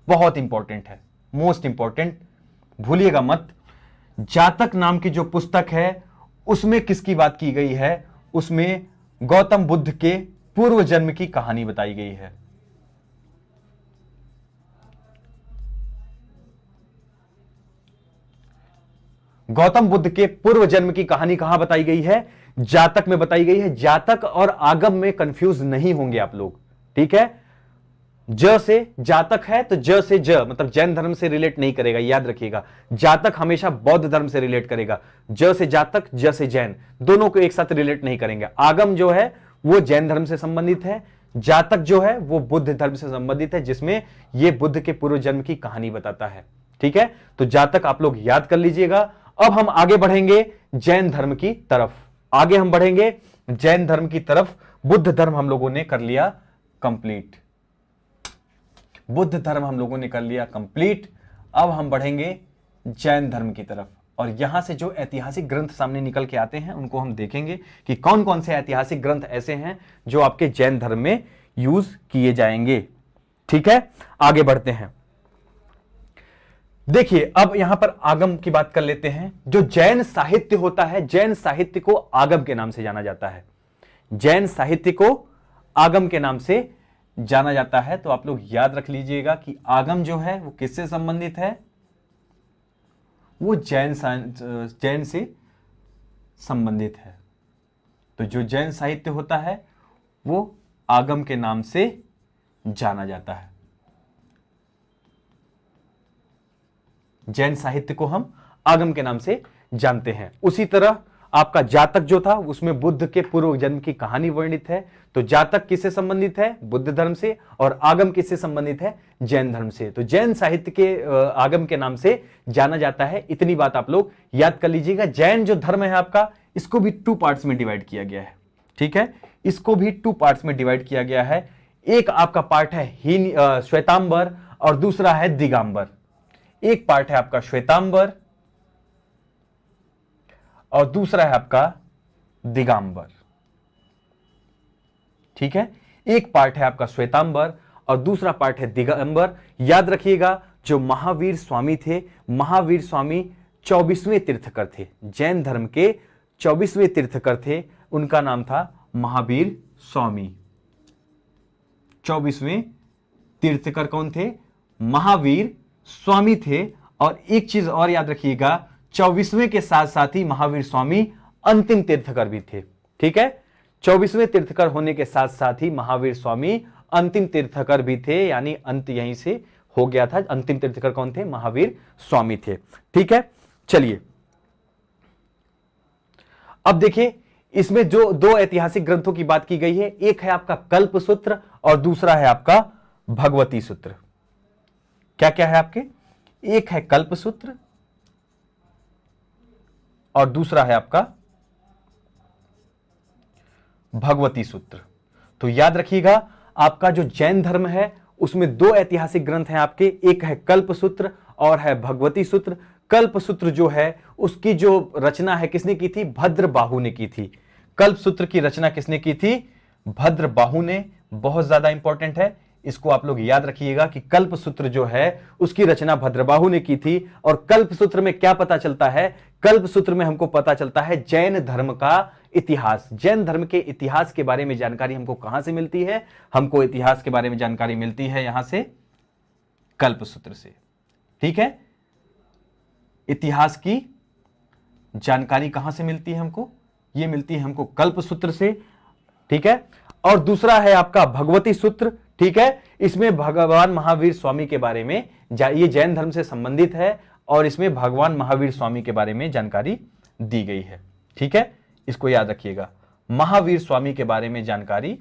बहुत इंपॉर्टेंट है, मोस्ट इंपॉर्टेंट, भूलिएगा मत। जातक नाम की जो पुस्तक है उसमें किसकी बात की गई है? उसमें गौतम बुद्ध के पूर्व जन्म की कहानी बताई गई है। गौतम बुद्ध के पूर्व जन्म की कहानी कहां बताई गई है? जातक में बताई गई है। जातक और आगम में कंफ्यूज नहीं होंगे आप लोग। ठीक है। ज से जातक है तो ज से ज मतलब जैन धर्म से रिलेट नहीं करेगा, याद रखिएगा। जातक हमेशा बौद्ध धर्म से रिलेट करेगा। ज से जातक, ज से जैन, दोनों को एक साथ रिलेट नहीं करेंगे। आगम जो है वो जैन धर्म से संबंधित है, जातक जो है वो बुद्ध धर्म से संबंधित है, जिसमें ये बुद्ध के पूर्व जन्म की कहानी बताता है। ठीक है। तो जातक आप लोग याद कर लीजिएगा। अब हम आगे बढ़ेंगे जैन धर्म की तरफ। आगे हम बढ़ेंगे जैन धर्म की तरफ। बुद्ध धर्म हम लोगों ने कर लिया कंप्लीट। बुद्ध धर्म हम लोगों ने कर लिया कंप्लीट। अब हम बढ़ेंगे जैन धर्म की तरफ, और यहां से जो ऐतिहासिक ग्रंथ सामने निकल के आते हैं उनको हम देखेंगे कि कौन कौन से ऐतिहासिक ग्रंथ ऐसे हैं जो आपके जैन धर्म में यूज किए जाएंगे। ठीक है। आगे बढ़ते हैं। देखिए, अब यहां पर आगम की बात कर लेते हैं। जो जैन साहित्य होता है, जैन साहित्य को आगम के नाम से जाना जाता है। जैन साहित्य को आगम के नाम से जाना जाता है। तो आप लोग याद रख लीजिएगा कि आगम जो है वो किससे संबंधित है? वो जैन से संबंधित है। तो जो जैन साहित्य होता है वो आगम के नाम से जाना जाता है। जैन साहित्य को हम आगम के नाम से जानते हैं। उसी तरह आपका जातक जो था उसमें बुद्ध के पूर्व जन्म की कहानी वर्णित है। तो जातक किससे संबंधित है? बुद्ध धर्म से। और आगम किससे संबंधित है? जैन धर्म से। तो जैन साहित्य के आगम के नाम से जाना जाता है। इतनी बात आप लोग याद कर लीजिएगा। जैन जो धर्म है आपका, इसको भी 2 पार्ट्स में डिवाइड किया गया है। ठीक है, इसको भी 2 पार्ट्स में डिवाइड किया गया है। एक आपका पार्ट है श्वेतांबर और दूसरा है दिगंबर। एक पार्ट है आपका श्वेतांबर और दूसरा है आपका दिगंबर। ठीक है, एक पार्ट है आपका श्वेतांबर और दूसरा पार्ट है दिगंबर। याद रखिएगा, जो महावीर स्वामी थे, महावीर स्वामी 24वें तीर्थकर थे। जैन धर्म के 24वें तीर्थकर थे, उनका नाम था महावीर स्वामी। 24वें तीर्थकर कौन थे? महावीर स्वामी थे। और एक चीज और याद रखिएगा, 24वें के साथ साथ ही महावीर स्वामी अंतिम तीर्थकर भी थे। ठीक है, 24वें तीर्थकर होने के साथ साथ ही महावीर स्वामी अंतिम तीर्थकर भी थे, यानी अंत यहीं से हो गया था। अंतिम तीर्थकर कौन थे? महावीर स्वामी थे। ठीक है, चलिए अब देखिए, इसमें जो 2 ऐतिहासिक ग्रंथों की बात की गई है, एक है आपका कल्पसूत्र और दूसरा है आपका भगवती सूत्र। क्या क्या है आपके? एक है कल्पसूत्र और दूसरा है आपका भगवती सूत्र। तो याद रखिएगा, आपका जो जैन धर्म है उसमें 2 ऐतिहासिक ग्रंथ हैं आपके, एक है कल्पसूत्र और है भगवती सूत्र। कल्पसूत्र जो है उसकी जो रचना है किसने की थी? भद्रबाहु ने की थी। कल्पसूत्र की रचना किसने की थी? भद्रबाहु ने। बहुत ज्यादा इंपॉर्टेंट है, इसको आप लोग याद रखिएगा कि कल्पसूत्र जो है उसकी रचना भद्रबाहु ने की थी। और कल्पसूत्र में क्या पता चलता है? कल्पसूत्र में हमको पता चलता है जैन धर्म का इतिहास। जैन धर्म के इतिहास के बारे में जानकारी हमको कहां से मिलती है? हमको इतिहास के बारे में जानकारी मिलती है यहां से, कल्पसूत्र से। ठीक है, इतिहास की जानकारी कहां से मिलती है हमको? ये मिलती है हमको कल्पसूत्र से। ठीक है, और दूसरा है आपका भगवती सूत्र। ठीक है, इसमें भगवान महावीर स्वामी के बारे में, ये जैन धर्म से संबंधित है और इसमें भगवान महावीर स्वामी के बारे में जानकारी दी गई है। ठीक है, इसको याद रखिएगा, महावीर स्वामी के बारे में जानकारी,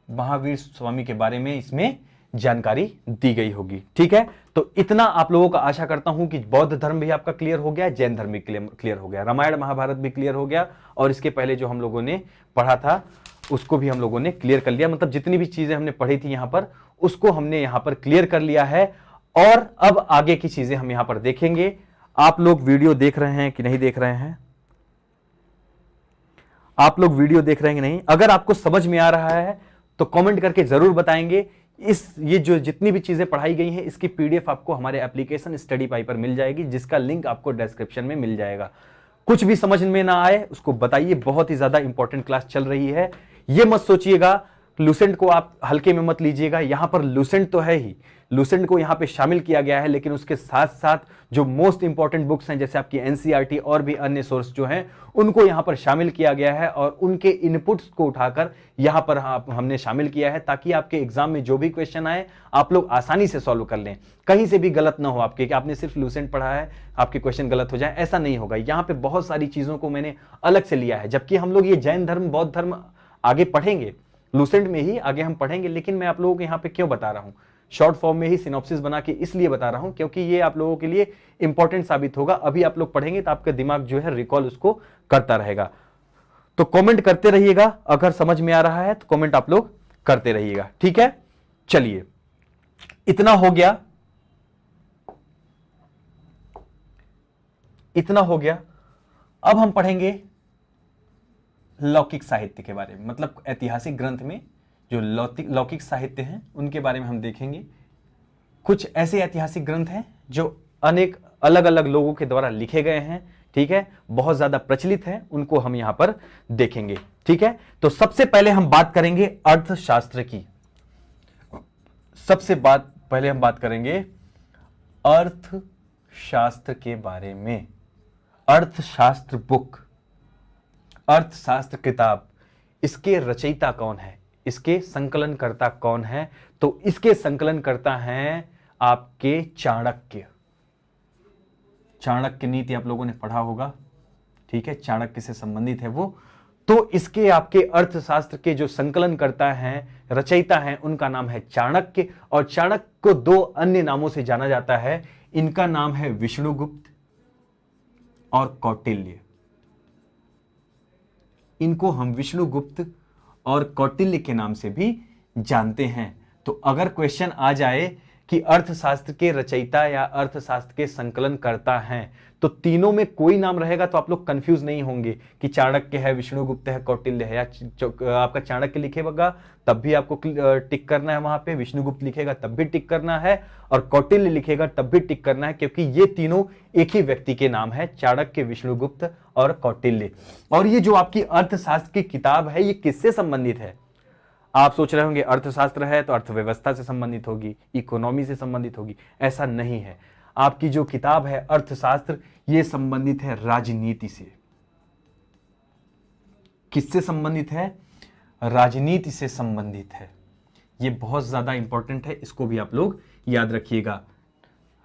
महावीर स्वामी के बारे में इसमें जानकारी दी गई होगी। ठीक है, तो इतना आप लोगों का आशा करता हूं कि बौद्ध धर्म भी आपका क्लियर हो गया, जैन धर्म भी क्लियर हो गया, रामायण महाभारत भी क्लियर हो गया, और इसके पहले जो हम लोगों ने पढ़ा था उसको भी हम लोगों ने क्लियर कर लिया। मतलब जितनी भी चीजें हमने पढ़ी थी यहां पर, उसको हमने यहां पर क्लियर कर लिया है। और अब आगे की चीजें हम यहां पर देखेंगे। आप लोग वीडियो देख रहे हैं कि नहीं देख रहे हैं? आप लोग वीडियो देख रहे हैं कि नहीं? अगर आपको समझ में आ रहा है तो कमेंट करके जरूर बताएंगे। ये जो जितनी भी चीजें पढ़ाई गई हैं इसकी पीडीएफ आपको हमारे एप्लीकेशन स्टडी पाई पर मिल जाएगी, जिसका लिंक आपको डिस्क्रिप्शन में मिल जाएगा। कुछ भी समझ में ना आए उसको बताइए, बहुत ही ज्यादा इंपॉर्टेंट क्लास चल रही है। ये मत सोचिएगा लूसेंट को आप हल्के में मत लीजिएगा, यहां पर लूसेंट तो है ही, लूसेंट को यहां पे शामिल किया गया है, लेकिन उसके साथ साथ जो मोस्ट इंपॉर्टेंट बुक्स हैं जैसे आपकी एनसीईआरटी और भी अन्य सोर्स जो हैं उनको यहां पर शामिल किया गया है, और उनके इनपुट्स को उठाकर यहां पर हमने शामिल किया है, ताकि आपके एग्जाम में जो भी क्वेश्चन आए आप लोग आसानी से सॉल्व कर लें। कहीं से भी गलत ना हो आपके कि आपने सिर्फ लूसेंट पढ़ा है आपके क्वेश्चन गलत हो जाए, ऐसा नहीं होगा। यहाँ पे बहुत सारी चीजों को मैंने अलग से लिया है, जबकि हम लोग ये जैन धर्म बौद्ध धर्म आगे पढ़ेंगे, लूसेंट में ही आगे हम पढ़ेंगे, लेकिन मैं आप लोगों को यहाँ पे क्यों बता रहा हूँ, शॉर्ट फॉर्म में ही सिनॉप्सिस बना के इसलिए बता रहा हूं क्योंकि ये आप लोगों के लिए इंपॉर्टेंट साबित होगा। अभी आप लोग पढ़ेंगे तो आपका दिमाग जो है रिकॉल उसको करता रहेगा। तो कमेंट करते रहिएगा, अगर समझ में आ रहा है तो कमेंट आप लोग करते रहिएगा। ठीक है, चलिए इतना हो गया, इतना हो गया। अब हम पढ़ेंगे लौकिक साहित्य के बारे में, मतलब ऐतिहासिक ग्रंथ में जो लौकिक साहित्य हैं उनके बारे में हम देखेंगे। कुछ ऐसे ऐतिहासिक ग्रंथ हैं जो अनेक अलग अलग लोगों के द्वारा लिखे गए हैं, ठीक है, बहुत ज्यादा प्रचलित हैं, उनको हम यहां पर देखेंगे। ठीक है, तो सबसे पहले हम बात करेंगे अर्थशास्त्र की। पहले हम बात करेंगे अर्थशास्त्र के बारे में। अर्थशास्त्र बुक, अर्थशास्त्र किताब, इसके रचयिता कौन है, इसके संकलनकर्ता कौन है, तो इसके संकलन करता है आपके चाणक्य। चाणक्य नीति आप लोगों ने पढ़ा होगा, ठीक है, चाणक्य से संबंधित है वो। तो इसके आपके अर्थशास्त्र के जो संकलन करता है, रचयिता है, उनका नाम है चाणक्य। और चाणक्य को दो अन्य नामों से जाना जाता है, इनका नाम है विष्णुगुप्त और कौटिल्य। इनको हम विष्णुगुप्त और कौटिल्य के नाम से भी जानते हैं। तो अगर क्वेश्चन आ जाए कि अर्थशास्त्र के रचयिता या अर्थशास्त्र के संकलन करता है, तो तीनों में कोई नाम रहेगा तो आप लोग कंफ्यूज नहीं होंगे कि चाणक्य है, विष्णुगुप्त है, कौटिल्य है। या आपका चाणक्य लिखेगा तब भी आपको टिक करना है वहां पे, विष्णुगुप्त लिखेगा तब भी टिक करना है, और कौटिल्य लिखेगा तब भी टिक करना है, क्योंकि ये तीनों एक ही व्यक्ति के नाम है, चाणक्य, विष्णुगुप्त और कौटिल्य। और ये जो आपकी अर्थशास्त्र की किताब है, ये किससे संबंधित है? आप सोच रहे होंगे अर्थशास्त्र है तो अर्थव्यवस्था से संबंधित होगी, इकोनॉमी से संबंधित होगी। ऐसा नहीं है। आपकी जो किताब है अर्थशास्त्र, ये संबंधित है राजनीति से। किससे संबंधित है? राजनीति से संबंधित है। ये बहुत ज्यादा इंपॉर्टेंट है, इसको भी आप लोग याद रखिएगा।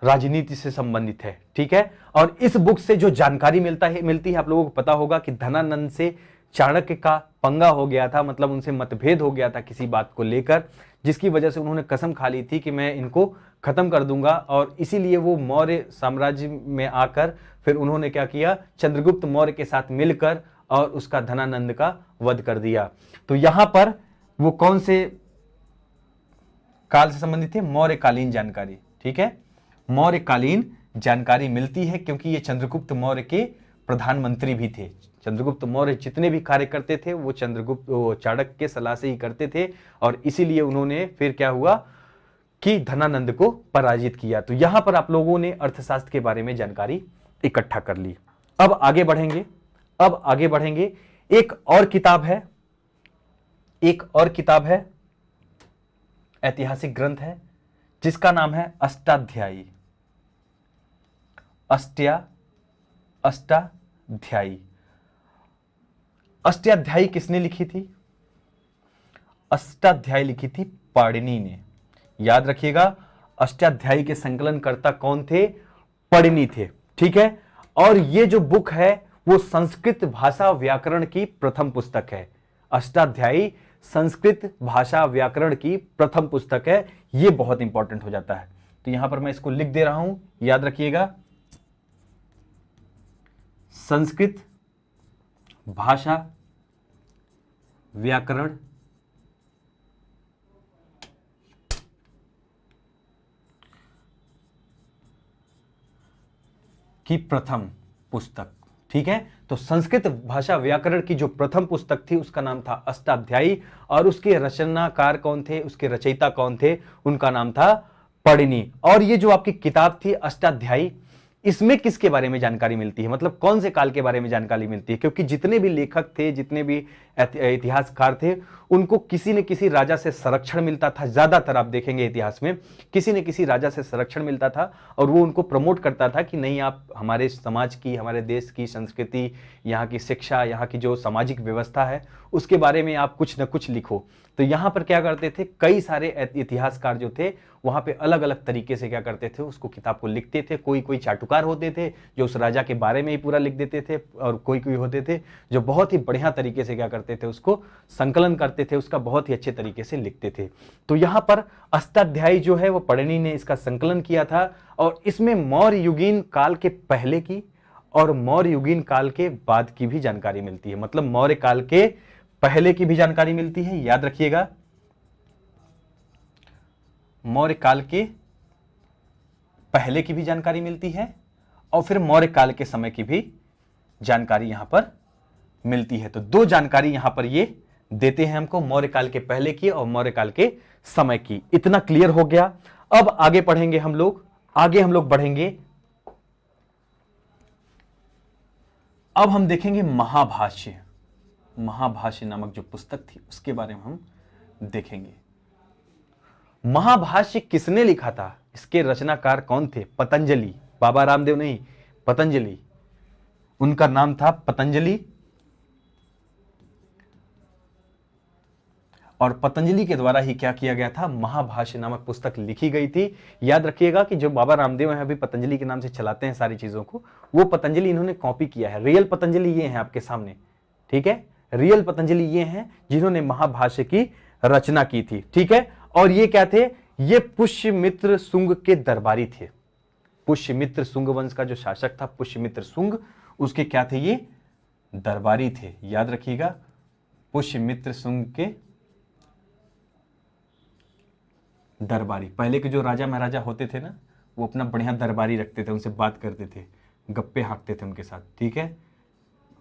राजनीति से संबंधित है, ठीक है। और इस बुक से जो जानकारी मिलती है, आप लोगों को पता होगा कि धनानंद से चाणक्य का पंगा हो गया था, मतलब उनसे मतभेद हो गया था किसी बात को लेकर, जिसकी वजह से उन्होंने कसम खा ली थी कि मैं इनको खत्म कर दूंगा। और इसीलिए वो मौर्य साम्राज्य में आकर फिर उन्होंने क्या किया, चंद्रगुप्त मौर्य के साथ मिलकर और उसका धनानंद का वध कर दिया। तो यहां पर वो कौन से काल से संबंधित है? मौर्यकालीन जानकारी, ठीक है, मौर्यकालीन जानकारी मिलती है, क्योंकि ये चंद्रगुप्त मौर्य के प्रधानमंत्री भी थे। चंद्रगुप्त मौर्य जितने भी कार्य करते थे वो चाणक्य के सलाह से ही करते थे, और इसीलिए उन्होंने फिर क्या हुआ कि धनानंद को पराजित किया। तो यहां पर आप लोगों ने अर्थशास्त्र के बारे में जानकारी इकट्ठा कर ली। अब आगे बढ़ेंगे। एक और किताब है, ऐतिहासिक ग्रंथ है, जिसका नाम है अष्टाध्यायी। अष्टाध्यायी अष्टाध्यायी किसने लिखी थी? अष्टाध्यायी लिखी थी पाणिनि ने। याद रखिएगा, अष्टाध्यायी के संकलनकर्ता कौन थे? पाणिनि थे, ठीक है। और ये जो बुक है वो संस्कृत भाषा व्याकरण की प्रथम पुस्तक है। अष्टाध्यायी संस्कृत भाषा व्याकरण की प्रथम पुस्तक है। ये बहुत इंपॉर्टेंट हो जाता है, तो यहां पर मैं इसको लिख दे रहा हूं, याद रखिएगा। संस्कृत भाषा व्याकरण की प्रथम पुस्तक, ठीक है। तो संस्कृत भाषा व्याकरण की जो प्रथम पुस्तक थी उसका नाम था अष्टाध्यायी, और उसके रचनाकार कौन थे, उसके रचयिता कौन थे? उनका नाम था पाणिनि। और ये जो आपकी किताब थी अष्टाध्यायी, इसमें किसके बारे में जानकारी मिलती है, मतलब कौन से काल के बारे में जानकारी मिलती है? क्योंकि जितने भी लेखक थे, जितने भी इतिहासकार थे, उनको किसी न किसी राजा से संरक्षण मिलता था। ज्यादातर आप देखेंगे इतिहास में किसी न किसी राजा से संरक्षण मिलता था, और वो उनको प्रमोट करता था कि नहीं, आप हमारे समाज की, हमारे देश की संस्कृति, यहाँ की शिक्षा, यहाँ की जो सामाजिक व्यवस्था है, उसके बारे में आप कुछ न कुछ लिखो। तो यहाँ पर क्या करते थे, कई सारे इतिहासकार जो थे वहां पे अलग अलग तरीके से क्या करते थे, उसको किताब को लिखते थे। कोई चाटुकार होते थे जो उस राजा के बारे में ही पूरा लिख देते थे, और कोई होते थे जो बहुत ही बढ़िया तरीके से क्या करते थे, उसको संकलन करते थे, उसका बहुत ही अच्छे तरीके से लिखते थे। तो यहां पर अष्टाध्यायी जो है वो पाणिनि ने इसका संकलन किया था, और इसमें मौर्य युगीन काल के पहले की और मौर्य युगीन काल के बाद की भी जानकारी मिलती है। मतलब मौर्य काल के पहले की भी जानकारी मिलती है, याद रखिएगा, मौर्य काल के पहले की भी जानकारी मिलती है, और फिर मौर्य काल के समय की भी जानकारी यहां पर मिलती है। तो दो जानकारी यहां पर ये देते हैं हमको, मौर्य काल के पहले की और मौर्य काल के समय की। इतना क्लियर हो गया। अब आगे पढ़ेंगे हम लोग, बढ़ेंगे। अब हम देखेंगे महाभाष्य। महाभाष्य नामक जो पुस्तक थी उसके बारे में हम देखेंगे। महाभाष्य किसने लिखा था, इसके रचनाकार कौन थे? पतंजलि, बाबा रामदेव नहीं, पतंजलि, उनका नाम था पतंजलि। और पतंजलि के द्वारा ही क्या किया गया था, महाभाष्य नामक पुस्तक लिखी गई थी। याद रखिएगा कि जो बाबा रामदेव हैं अभी पतंजलि के नाम से चलाते हैं सारी चीजों को, वो पतंजलि इन्होंने कॉपी किया है। रियल पतंजलि ये है आपके सामने, ठीक है, रियल पतंजलि ये हैं जिन्होंने महाभाष्य की रचना की थी, ठीक है। और ये क्या थे, ये पुष्यमित्र शुंग के दरबारी थे। पुष्यमित्र शुंग वंश का जो शासक था पुष्यमित्र शुंग, उसके क्या थे, ये दरबारी थे। याद रखिएगा, पुष्यमित्र शुंग के दरबारी। पहले के जो राजा महाराजा होते थे ना, वो अपना बढ़िया दरबारी रखते थे, उनसे बात करते थे, गप्पे हाँकते थे उनके साथ, ठीक है।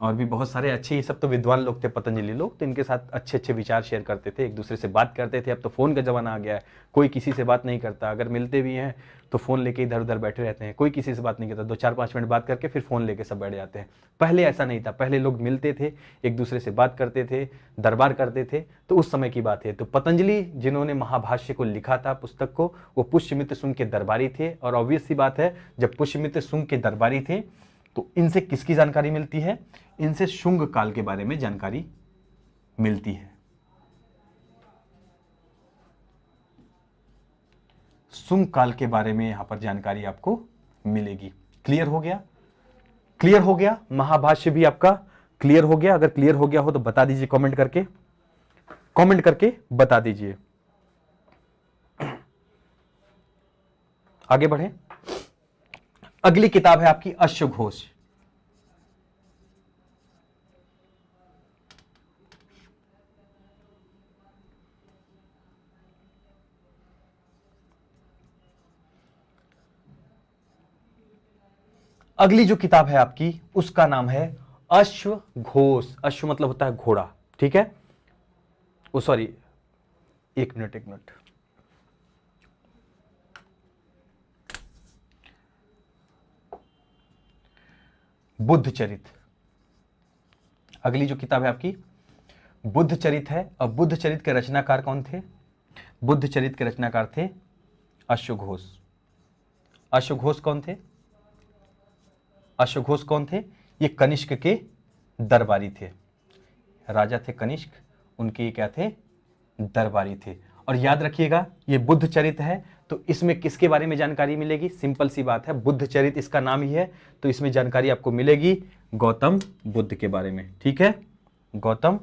और भी बहुत सारे अच्छे, ये सब तो विद्वान लोग थे पतंजलि लोग, तो इनके साथ अच्छे अच्छे विचार शेयर करते थे, एक दूसरे से बात करते थे। अब तो फ़ोन का ज़माना आ गया है, कोई किसी से बात नहीं करता, अगर मिलते भी हैं तो फ़ोन लेके इधर उधर बैठे रहते हैं, कोई किसी से बात नहीं करता, 2-4-5 मिनट बात करके फिर फ़ोन लेके सब बैठ जाते हैं। पहले ऐसा नहीं था, पहले लोग मिलते थे, एक दूसरे से बात करते थे, दरबार करते थे, तो उस समय की बात है। तो पतंजलि जिन्होंने महाभाष्य को लिखा था पुस्तक को, वो पुष्यमित्र शुंग के दरबारी थे। और ऑब्वियस सी बात है, जब पुष्यमित्र शुंग के दरबारी थे तो इनसे किसकी जानकारी मिलती है, इनसे शुंग काल के बारे में जानकारी मिलती है। शुंग काल के बारे में यहां पर जानकारी आपको मिलेगी। क्लियर हो गया, क्लियर हो गया, महाभाष्य भी आपका क्लियर हो गया। अगर क्लियर हो गया हो तो बता दीजिए कमेंट करके, कमेंट करके बता दीजिए। आगे बढ़े, अगली किताब है आपकी अश्वघोष। अगली जो किताब है आपकी उसका नाम है अश्वघोष। अश्व मतलब होता है घोड़ा, ठीक है। ओ सॉरी, एक मिनट, बुद्ध चरित। अगली जो किताब है आपकी बुद्ध चरित है। और बुद्ध चरित के रचनाकार कौन थे, बुद्ध चरित के रचनाकार थे अश्वघोष। अश्वघोष कौन थे, अश्वघोष कौन थे, ये कनिष्क के दरबारी थे, राजा थे कनिष्क, उनके क्या थे, दरबारी थे। और याद रखिएगा ये बुद्ध चरित है, तो इसमें किसके बारे में जानकारी मिलेगी, सिंपल सी बात है, बुद्ध चरित इसका नाम ही है, तो इसमें जानकारी आपको मिलेगी गौतम बुद्ध के बारे में, ठीक है। गौतम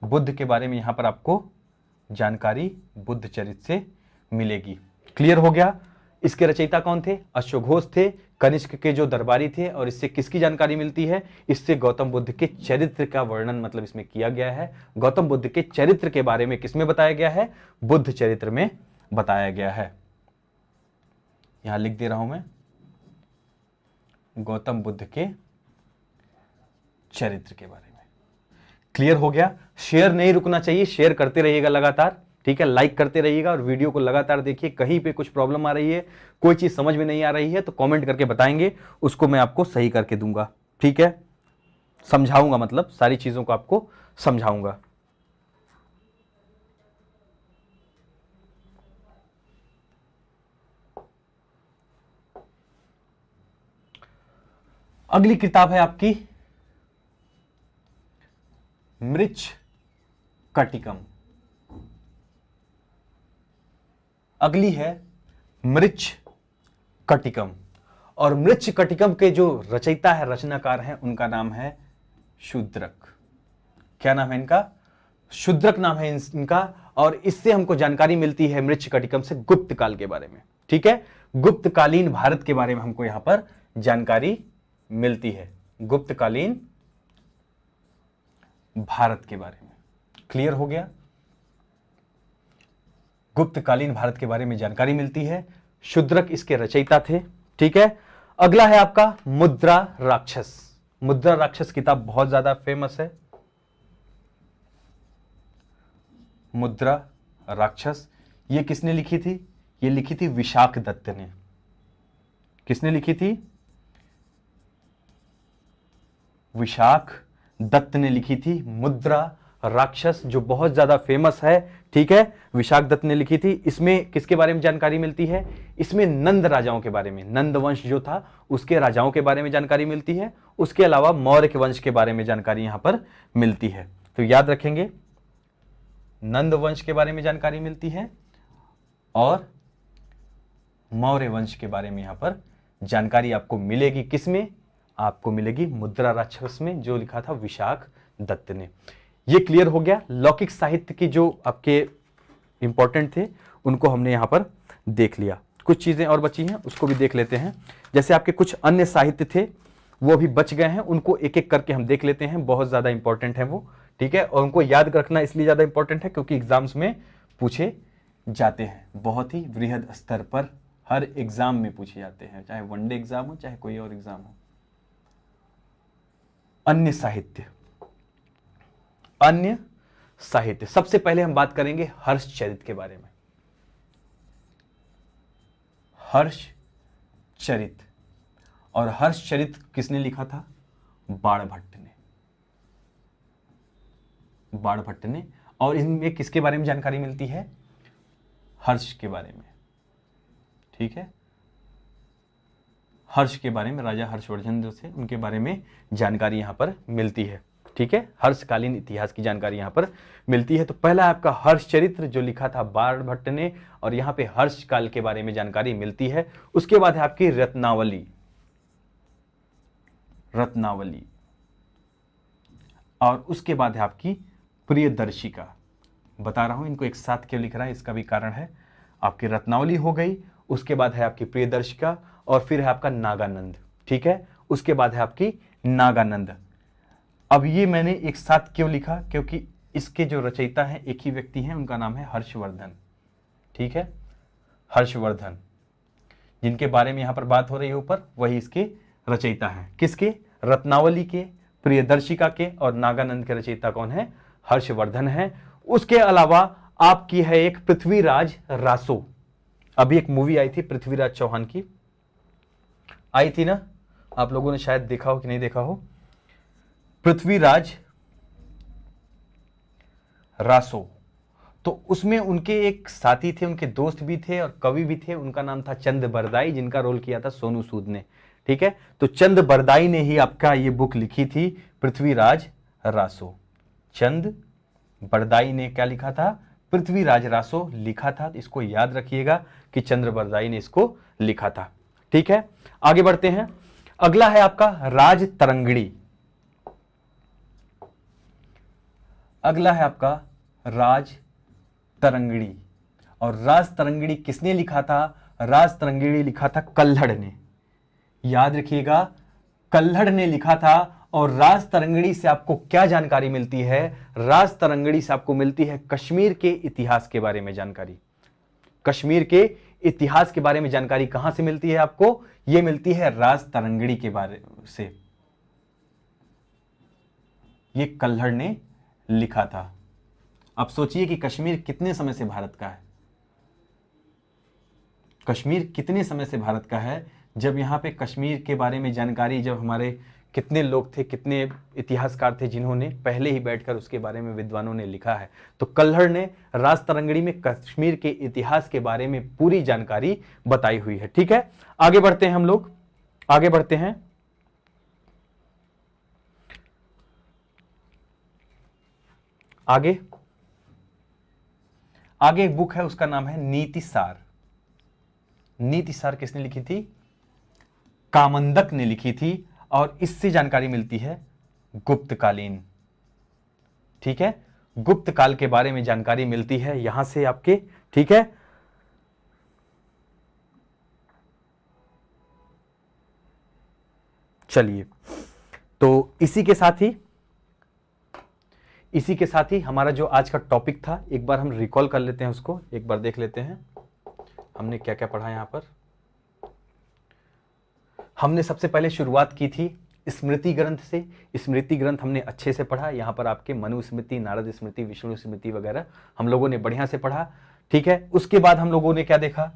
बुद्ध के बारे में यहां पर आपको जानकारी बुद्ध चरित से मिलेगी। क्लियर हो गया। इसके रचयिता कौन थे, अश्वघोष थे, कनिष्क के जो दरबारी थे। और इससे किसकी जानकारी मिलती है, इससे गौतम बुद्ध के चरित्र का वर्णन मतलब इसमें किया गया है। गौतम बुद्ध के चरित्र के बारे में किसमें बताया गया है, बुद्ध चरित्र में बताया गया है। यहां लिख दे रहा हूं मैं, गौतम बुद्ध के चरित्र के बारे में। क्लियर हो गया। शेयर नहीं रुकना चाहिए, शेयर करते रहिएगा लगातार, ठीक है। लाइक करते रहिएगा और वीडियो को लगातार देखिए। कहीं पे कुछ प्रॉब्लम आ रही है, कोई चीज समझ में नहीं आ रही है तो कमेंट करके बताएंगे, उसको मैं आपको सही करके दूंगा, ठीक है। समझाऊंगा, मतलब सारी चीजों को आपको समझाऊंगा। अगली किताब है आपकी मृच्छकटिकम। अगली है मृच्छकटिकम। और मृच्छकटिकम के जो रचयिता है, रचनाकार हैं, उनका नाम है शूद्रक। क्या नाम है इनका, शूद्रक नाम है इनका। और इससे हमको जानकारी मिलती है मृच्छकटिकम से गुप्त काल के बारे में, ठीक है। गुप्तकालीन भारत के बारे में हमको यहां पर जानकारी मिलती है, गुप्तकालीन भारत के बारे में। क्लियर हो गया, गुप्तकालीन भारत के बारे में जानकारी मिलती है। शूद्रक इसके रचयिता थे, ठीक है। अगला है आपका मुद्रा राक्षस। मुद्रा राक्षस किताब बहुत ज्यादा फेमस है। मुद्रा राक्षस ये किसने लिखी थी, ये लिखी थी विशाख दत्त ने। किसने लिखी थी, विशाख दत्त ने लिखी थी मुद्रा राक्षस, जो बहुत ज्यादा फेमस है, ठीक है। विशाख दत्त ने लिखी थी। इसमें किसके बारे में जानकारी मिलती है, इसमें नंद राजाओं के बारे में, नंद वंश जो था उसके राजाओं के बारे में जानकारी मिलती है। उसके अलावा मौर्य वंश के बारे में जानकारी यहां पर मिलती है। तो याद रखेंगे नंद वंश के बारे में जानकारी मिलती है और मौर्य वंश के बारे में यहां पर जानकारी आपको मिलेगी। किसमें? आपको मिलेगी मुद्रा राक्षस में, जो लिखा था विशाख दत्त ने। ये क्लियर हो गया। लौकिक साहित्य की जो आपके इंपॉर्टेंट थे उनको हमने यहां पर देख लिया। कुछ चीजें और बची हैं, उसको भी देख लेते हैं। जैसे आपके कुछ अन्य साहित्य थे वो भी बच गए हैं, उनको एक एक करके हम देख लेते हैं। बहुत ज्यादा इंपॉर्टेंट है वो, ठीक है। और उनको याद रखना इसलिए ज्यादा इंपॉर्टेंट है क्योंकि एग्जाम्स में पूछे जाते हैं, बहुत ही वृहद स्तर पर हर एग्जाम में पूछे जाते हैं, चाहे वनडे एग्जाम हो चाहे कोई और एग्जाम हो। अन्य साहित्य, अन्य साहित्य, सबसे पहले हम बात करेंगे हर्षचरित के बारे में। हर्षचरित, और हर्षचरित किसने लिखा था? बाणभट्ट ने, बाणभट्ट ने। और इनमें किसके बारे में जानकारी मिलती है? हर्ष के बारे में, ठीक है। हर्ष के बारे में, राजा हर्षवर्धन जो थे उनके बारे में जानकारी यहां पर मिलती है, ठीक है। हर्षकालीन इतिहास की जानकारी यहां पर मिलती है। तो पहला आपका हर्षचरित्र जो लिखा था बाणभट्ट ने, और यहां पे हर्ष काल के बारे में जानकारी मिलती है। उसके बाद है आपकी रत्नावली, रत्नावली, और उसके बाद है आपकी प्रियदर्शिका। बता रहा हूं इनको एक साथ क्यों लिख रहा है, इसका भी कारण है। आपकी रत्नावली हो गई, उसके बाद है आपकी प्रियदर्शिका, और फिर है आपका नागानंद, ठीक है। उसके बाद है आपकी नागानंद। अब ये मैंने एक साथ क्यों लिखा? क्योंकि इसके जो रचयिता हैं एक ही व्यक्ति हैं, उनका नाम है हर्षवर्धन, ठीक है। हर्षवर्धन, जिनके बारे में यहां पर बात हो रही है ऊपर, वही इसके रचयिता हैं। किसके? रत्नावली के, प्रियदर्शिका के, और नागानंद के रचयिता कौन है? हर्षवर्धन है। उसके अलावा आपकी है एक पृथ्वीराज रासो। अभी एक मूवी आई थी पृथ्वीराज चौहान की, आई थी ना, आप लोगों ने शायद देखा हो कि नहीं देखा हो। पृथ्वीराज रासो, तो उसमें उनके एक साथी थे, उनके दोस्त भी थे और कवि भी थे, उनका नाम था चंद बरदाई, जिनका रोल किया था सोनू सूद ने, ठीक है। तो चंद बरदाई ने ही आपका ये बुक लिखी थी पृथ्वीराज रासो। चंद बरदाई ने क्या लिखा था? पृथ्वीराज रासो लिखा था। इसको याद रखिएगा कि चंद्र बरदाई ने इसको लिखा था, ठीक है। आगे बढ़ते हैं। अगला है आपका राज तरंगिणी। अगला है आपका राज तरंगिणी, और राज तरंगिणी किसने लिखा था? राज तरंगिणी लिखा था कल्हड़ ने, याद रखिएगा, कल्हड़ ने लिखा था। और राज तरंगिणी से आपको क्या जानकारी मिलती है? राज तरंगिणी से आपको मिलती है कश्मीर के इतिहास के बारे में जानकारी। कश्मीर के इतिहास के बारे में जानकारी कहां से मिलती है आपको? यह मिलती है राज तरंगिणी के बारे से। यह कल्हड़ ने लिखा था। अब सोचिए कि कश्मीर कितने समय से भारत का है? कश्मीर कितने समय से भारत का है? जब यहां पे कश्मीर के बारे में जानकारी, जब हमारे कितने लोग थे, कितने इतिहासकार थे जिन्होंने पहले ही बैठकर उसके बारे में, विद्वानों ने लिखा है। तो कल्हड़ ने राज तरंगिणी में कश्मीर के इतिहास के बारे में पूरी जानकारी बताई हुई है, ठीक है। आगे बढ़ते हैं हम लोग, आगे बढ़ते हैं। आगे आगे एक बुक है, उसका नाम है नीतिसार। नीतिसार किसने लिखी थी? कामंदक ने लिखी थी। और इससे जानकारी मिलती है गुप्तकालीन, ठीक है। गुप्त काल के बारे में जानकारी मिलती है यहां से आपके, ठीक है। चलिए, तो इसी के साथ ही हमारा जो आज का टॉपिक था, एक बार हम रिकॉल कर लेते हैं उसको, एक बार देख लेते हैं हमने क्या क्या पढ़ा। यहां पर हमने सबसे पहले शुरुआत की थी स्मृति ग्रंथ से। स्मृति ग्रंथ हमने अच्छे से पढ़ा। यहाँ पर आपके मनु स्मृति, नारद स्मृति, विष्णु स्मृति वगैरह हम लोगों ने बढ़िया से पढ़ा, ठीक है। उसके बाद हम लोगों ने क्या देखा?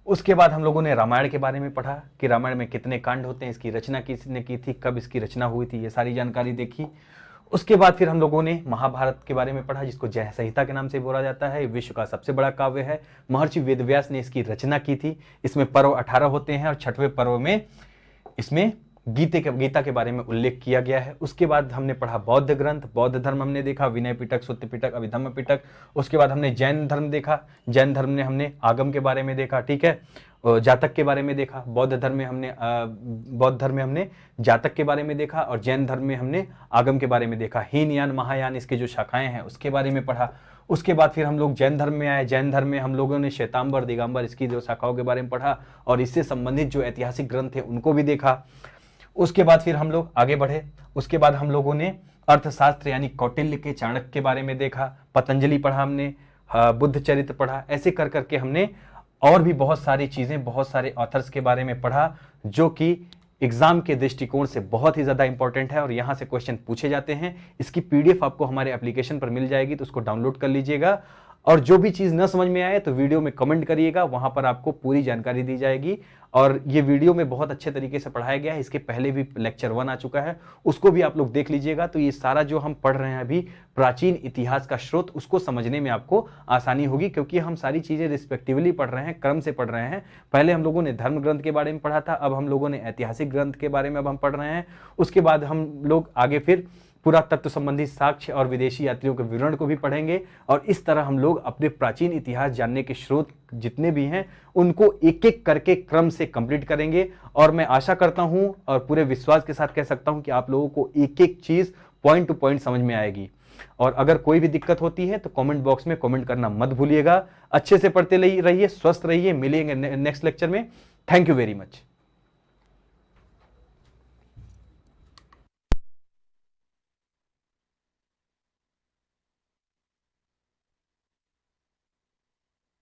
उसके बाद हम लोगों ने रामायण के बारे में पढ़ा कि रामायण में कितने कांड होते हैं, इसकी रचना किसने की थी, कब इसकी रचना हुई थी, ये सारी जानकारी देखी। उसके बाद फिर हम लोगों ने महाभारत के बारे में पढ़ा, जिसको जय संहिता के नाम से बोला जाता है। विश्व का सबसे बड़ा काव्य है। महर्षि वेदव्यास ने इसकी रचना की थी। इसमें पर्व 18 होते हैं और 6वें पर्व में इसमें गीता के बारे में उल्लेख किया गया है। उसके बाद हमने पढ़ा बौद्ध ग्रंथ, बौद्ध धर्म हमने देखा, विनय पिटक, सुत्त पिटक, अभिधम्म पिटक। उसके बाद हमने जैन धर्म देखा, जैन धर्म में हमने आगम के बारे में देखा, ठीक है, जातक के बारे में देखा। बौद्ध धर्म में हमने जातक के बारे में देखा और जैन धर्म में हमने आगम के बारे में देखा। हीनयान, महायान इसके जो शाखाएं हैं उसके बारे में पढ़ा। उसके बाद फिर हम लोग जैन धर्म में आए। जैन धर्म में हम लोगों ने श्वेतांबर, दिगंबर इसकी जो शाखाओं के बारे में पढ़ा और इससे संबंधित जो ऐतिहासिक ग्रंथ थे उनको भी देखा। उसके बाद फिर हम लोग आगे बढ़े। उसके बाद हम लोगों ने अर्थशास्त्र यानी कौटिल्य के, चाणक्य के बारे में देखा, पतंजलि पढ़ा हमने, बुद्ध चरित्र पढ़ा। ऐसे कर करके हमने और भी बहुत सारी चीजें, बहुत सारे ऑथर्स के बारे में पढ़ा जो कि एग्जाम के दृष्टिकोण से बहुत ही ज्यादा इंपॉर्टेंट है और यहां से क्वेश्चन पूछे जाते हैं। इसकी पीडीएफ आपको हमारे एप्लीकेशन पर मिल जाएगी, तो उसको डाउनलोड कर लीजिएगा। और जो भी चीज न समझ में आए तो वीडियो में कमेंट करिएगा, वहां पर आपको पूरी जानकारी दी जाएगी। और ये वीडियो में बहुत अच्छे तरीके से पढ़ाया गया है। इसके पहले भी लेक्चर 1 आ चुका है, उसको भी आप लोग देख लीजिएगा। तो ये सारा जो हम पढ़ रहे हैं अभी प्राचीन इतिहास का स्रोत, उसको समझने में आपको आसानी होगी, क्योंकि हम सारी चीजें रिस्पेक्टिवली पढ़ रहे हैं, क्रम से पढ़ रहे हैं। पहले हम लोगों ने धर्म ग्रंथ के बारे में पढ़ा था, अब हम लोगों ने ऐतिहासिक ग्रंथ के बारे में अब हम पढ़ रहे हैं। उसके बाद हम लोग आगे फिर पुरातत्व संबंधी साक्ष्य और विदेशी यात्रियों के विवरण को भी पढ़ेंगे। और इस तरह हम लोग अपने प्राचीन इतिहास जानने के स्रोत जितने भी हैं उनको एक एक करके क्रम से कंप्लीट करेंगे। और मैं आशा करता हूं और पूरे विश्वास के साथ कह सकता हूं कि आप लोगों को एक एक चीज पॉइंट टू पॉइंट समझ में आएगी। और अगर कोई भी दिक्कत होती है तो कमेंट बॉक्स में कमेंट करना मत भूलिएगा। अच्छे से पढ़ते रहिए, स्वस्थ रहिए। मिलेंगे नेक्स्ट लेक्चर में। Thank you very much.